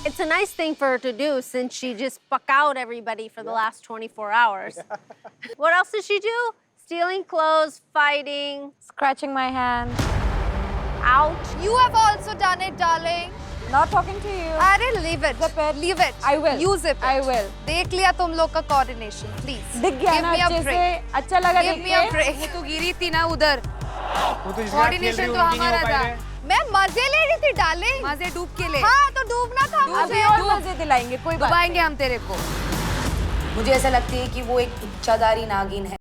it's a nice thing for her to do since she just fuck out everybody for the last 24 hours. What else did she do? Stealing clothes, fighting, Scratching my hand. ouch. You have also done it, darling. Not talking to you. अरे leave it. Leave it. I will. Use it. I will. देख लिया तुम लोग का coordination. Please. दिख गया Give ना me a अच्छे break. से, अच्छा लगा Give देख me a के। break. वो तो गिरी थी ना उधर। Coordination तो हमारा था। मैं मजे ले रही थी डार्लिंग। मजे डूब के ले। हाँ तो डूबना था मुझे। अभी और मजे दिलाएंगे, कोई बात डुबाएंगे हम तेरे को। मुझे ऐसा लगती है कि वो एक इच्छाधारी नागिन है।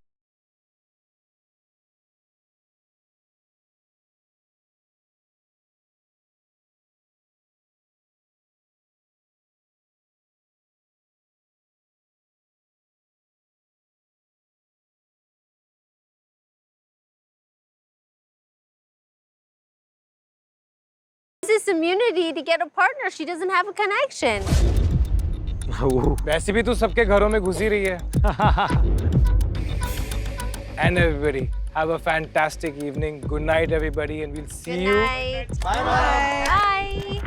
this immunity to get a partner. She doesn't have a connection. वैसे भी तू सबके घरों में घुसी रही है. And everybody, have a fantastic evening. Good night, everybody, and we'll see you. Bye bye. Bye.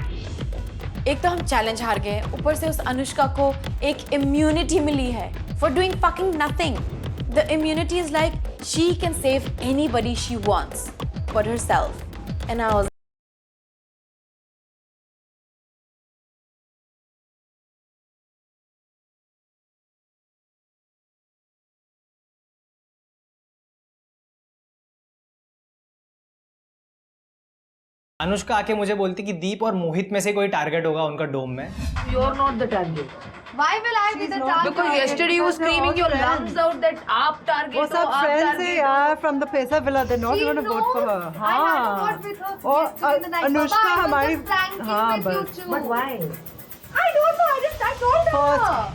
एक तो हम चैलेंज हार गए, ऊपर से उस अनुष्का को एक इम्यूनिटी मिली है for doing fucking nothing. The immunity is like she can save anybody she wants but herself. And I was Anushka आके मुझे बोलती कि दीप और मोहित में से कोई टारगेट होगा उनका डोम में. You are not the target. Why will I be the target? Because yesterday you were screaming your lungs out that आप target वो सब friends है यार from the Pesa Villa. They're not going to vote for her. I had a word with her yesterday in the night. Anushka Baba, हमारी I was just pranking with you too. But why? I don't know. I told her.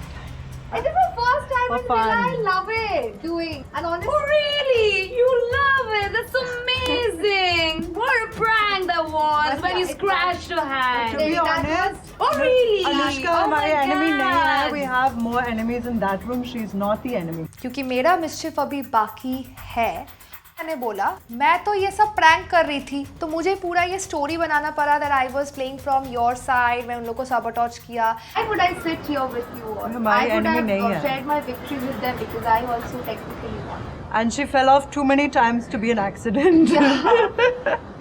It is my first time in Villa. I love it doing. And honestly, Oh, really? You love it? That's amazing. What a prank that was when you scratched her hand. To be honest, Oh, really? Anushka Oh हमारी my enemy नहीं है. God. We have more enemies in that room. She's not the enemy. क्योंकि मेरा मिस्चिफ अभी बाकी है. मैंने बोला मैं तो ये सब प्रैंक कर रही थी तो मुझे पूरा ये स्टोरी बनाना पड़ा that I was playing from your side. मैं उन लोगों को sabotage किया. Why would I sit here with you? हमारी enemy नहीं है. I would have shared my victory with them because I also technically won. And she fell off too many times to be an accident.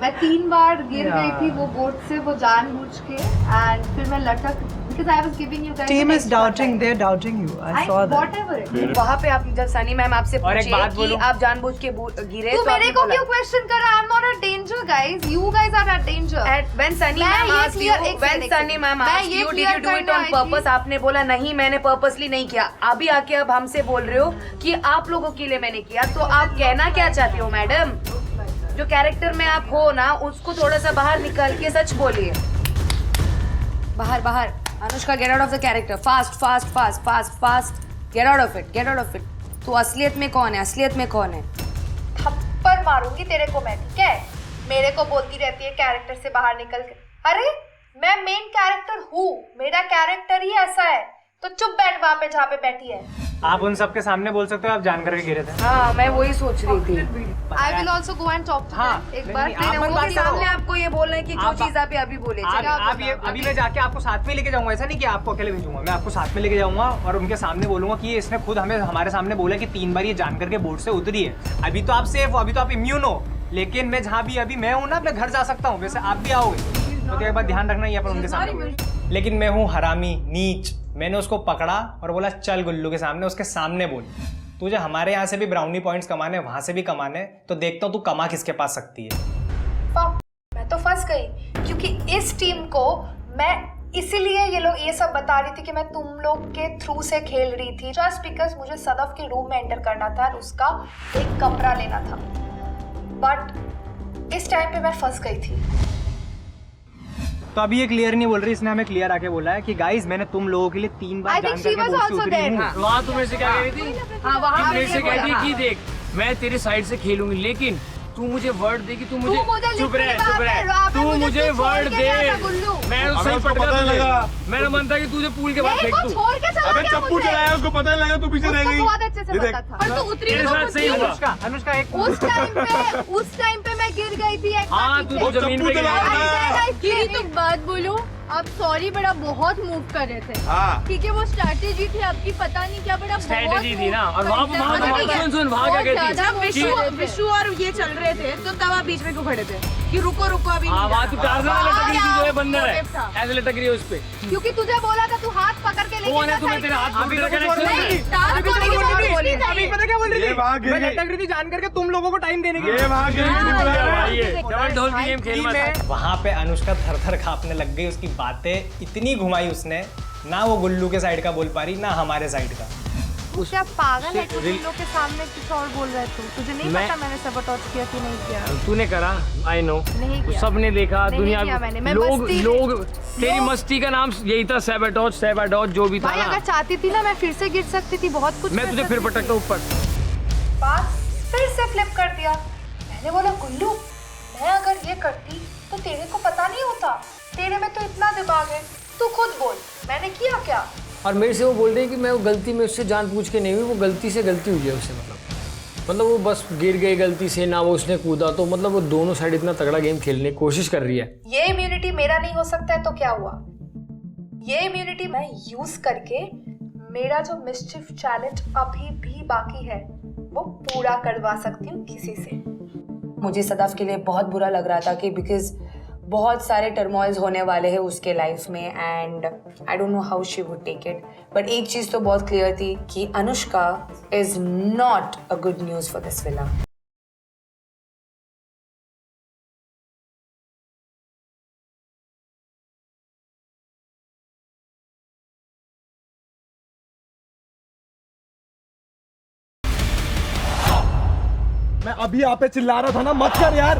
मैं 3 बार गिर Yeah. गई थी वो बोट से वो जानबूझ के and फिर मैं लटक because I was giving you guys Team an is extra doubting. time. They're doubting you. I saw that. Whatever it is. वहाँ पे आप जब सनी मैम आपसे और एक बात पूछे कि बोलूं? आप जानबूझ के गिरे तू तो मेरे आपने को बोला- क्यों क्वेश्चन कर रहा है? I'm not at danger, guys. You guys are at danger. When Sunny मैं ma'am ये asked clear- you, एक when second, Sunny ma'am मैं asked ये you, did clear you do it करना on आई थी। purpose? आपने बोला नहीं मैंने पर्पसली नहीं किया. अभी आके अब हमसे बोल रहे हो कि आप लोगों के लिए मैंने किया. तो आप कहना क्या चाहती हो मैडम? जो कैरेक्टर में आप हो ना उसको थोड़ा सा बाहर निकल के सच बोलिए. बाहर बाहर. Anushka get out of the character. Fast fast fast fast fast. Get out of it. Get out of it. तू असलियत में कौन है? असलियत में कौन है? थप्पड़ मारूंगी तेरे को मैं, ठीक है? मेरे को बोलती रहती है कैरेक्टर से बाहर निकल के. अरे मैं मेन कैरेक्टर हूँ. मेरा कैरेक्टर ही ऐसा है. तो चुप बैठ वहाँ पे जहाँ पे बैठी है. आप उन सबके सामने बोल सकते हो आप जान करके गिरे थे. हाँ मैं वही सोच रही थी. I will also go and talk to them. एक बार उनके सामने आपको ये बोलना है कि जो चीज आप अभी बोले. आप ये अभी मैं जाके आपको साथ में लेके जाऊंगा. ऐसा नहीं कि आपको अकेले भेजूंगा. मैं आपको साथ में लेके जाऊंगा और उनके सामने बोलूंगा कि इसने खुद हमें हमारे सामने बोला कि 3 बार ये जान करके बोट से उतरी है. अभी तो आप सेफ हो, अभी तो आप इम्यून हो. लेकिन मैं जहाँ भी अभी मैं हूँ ना अपने घर जा सकता हूँ. वैसे आप भी आओगे तो एक बार ध्यान रखना ही अपन उनके सामने. लेकिन मैं हूँ हरामी नीच. मैंने उसको पकड़ा और बोला चल गुल्लू के सामने. उसके सामने बोल तुझे हमारे यहाँ से भी ब्राउनी पॉइंट्स कमाने वहां से भी कमाने. तो देखता हूँ तू कमा किसके पास सकती है. मैं तो फंस गई क्योंकि इस टीम को मैं इसीलिए ये लोग ये सब बता रही थी कि मैं तुम लोग के थ्रू से खेल रही थी जस्ट बिकॉज मुझे सदफ के रूम में एंटर करना था और उसका एक कमरा लेना था. बट इस टाइम पे मैं फंस गई थी. तो अभी ये क्लियर नहीं बोल रही. इसने हमें क्लियर आके बोला है कि गाइस मैंने तुम लोगों के लिए 3 बार I जान think she करके was बोट से also उतरी there. हूँ. वहाँ तुम मेरे से क्या कह रही थी? हाँ वहाँ मेरे से कहती कि देख मैं तेरे साइड से खेलूंगी लेकिन तू मुझे वर्ड दे कि तू मुझे चुप रह. तू मुझे वर्ड दे. मैं उससे पता नहीं लगा. मेरा मन था कि तुझे पूल के बाद फेंक दूं. अबे चप्पू चलाया उसको पता नहीं लगा तू पीछे रह गई. बहुत अच्छे से पता था. पर तू उतरी तेरे साथ सही हुआ. अनुष्का एक उस टाइम पे मैं गिर गई थी. हाँ तू जमीन पे गिरी तो बात बोलो. आप सॉरी बड़ा बहुत मूव कर रहे थे. ठीक है वो स्ट्रैटेजी थी आपकी. पता नहीं क्या बड़ा स्ट्रैटेजी थी ना. और वहाँ सुन वहाँ क्या कहती जब विशु और ये चल रहे थे तो तब आप बीच में क्यों खड़े थे कि रुको रुको अभी. हाँ वहाँ तू टार्ज़न लटक रही थी. जो ये बंदर है ऐसे लटक रही है उस पे. क्योंकि तुझे बोला था तू हाथ पकड़ के लेके कौन है तुम्हें तेरे हाथ पकड़ के कनेक्शन है? अभी पता क्या बोल रही थी? मैं लटक रही थी जान करके तुम लोगों को टाइम देने के लिए. ढोल की गेम खेल रहा था. वहाँ पे अनुष्का थर-थर कांपने लग गई. उसकी बातें इतनी घुमाई उसने. ना वो गुल्लू के साइड का बोल पा रही ना हमारे साइड का. क्या पागल है तू? लोग के सामने कुछ और बोल रहे थे. तुझे नहीं पता मैंने सबोटॉज किया कि नहीं किया? तूने करा. I know. नहीं किया. सबने देखा. नहीं दुनिया किया मैंने. मैं लोग तेरी मस्ती का नाम यही था. सैबोटॉज जो भी था. भाई अगर चाहती थी ना मैं फिर से गिर सकती थी. बहुत कुछ मैं तुझे फिर पटकता ऊपर. बात फिर से फ्लिप कर दिया. मैंने बोला गुल्लू मैं अगर ये करती तो तेरे को पता नहीं होता. तेरे में तो इतना दिमाग है, तू खुद बोल, मैंने किया क्या? और मेरे से वो बोल रही है कि मैं वो गलती में उससे जानबूझ के नहीं हुई, वो गलती से गलती हुई है उससे। मतलब वो बस गिर गई गलती से, ना वो उसने कूदा, तो मतलब वो दोनों साइड इतना तगड़ा गेम खेलने की कोशिश कर रही है। ये इम्यूनिटी मेरा नहीं हो सकता है तो क्या हुआ? ये इम्यूनिटी मैं यूज करके मेरा जो मिस्चिफ चैलेंज अभी भी बाकी है वो पूरा करवा सकती हूँ किसी से। मुझे सदाफ के लिए बहुत बुरा लग रहा था कि बिकॉज बहुत सारे टर्मोइल्स होने वाले हैं उसके लाइफ में and I don't know how she would take it, but एक चीज़ तो बहुत क्लियर थी कि Anushka is not a good news for this villa. मैं अभी यहाँ पे चिल्ला रहा था ना, मत कर यार।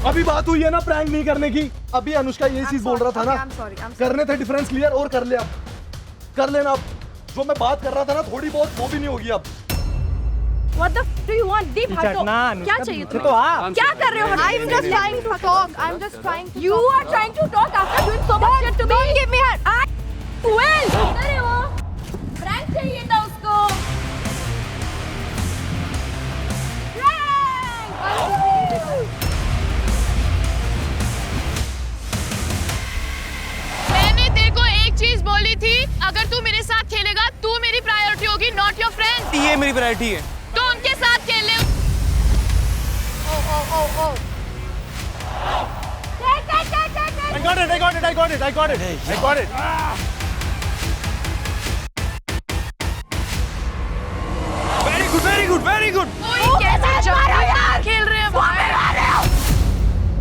अभी बात हुई है ना प्रैंक नहीं करने की। अभी अनुष्का ये चीज बोल रहा था ना, करने थे डिफरेंस क्लियर और कर ले, अब कर लेना। अब जो मैं बात कर रहा था ना थोड़ी बहुत, वो भी नहीं होगी अब। What the f do you want? Deep Hato. क्या चाहिए तुम्हें? तो आप क्या कर रहे हो? I'm just trying to talk. I'm just trying to. You are trying to talk after doing so much shit to me. Don't give me her. Well. अरे वो prank चाहिए था उसको. मैंने तेरे को एक चीज बोली थी, अगर तू मेरे साथ खेलेगा तू मेरी प्रायोरिटी होगी, नॉट योर फ्रेंड। ये मेरी प्रायोरिटी है तो उनके साथ खेल ले। I got it, I got it, I got it, I got it, I got it. Very good, very good, very good. कैसे यार खेल रहे हैं भाई?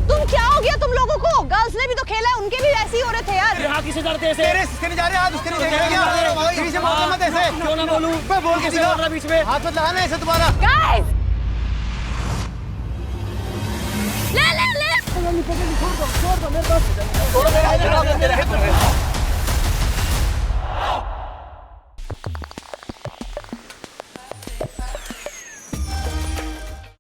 तुम क्या हो गया तुम लोगों को? गर्ल्स ने भी तो खेला है, उनके भी वैसे ही हो रहे थे यार। यहाँ किसे डरते हैं? तेरे इसके नहीं जा रहे, हाथ उसके नहीं जा रहे। बीच में बोलना मत ऐसे। क्यों ना बोलूं? मैं बोल किसी बोल रहा बीच में। हाथ मत लगाना ऐसे तुम्हारा। Guys! ले ले ले। छोड़ दो मेरे पास।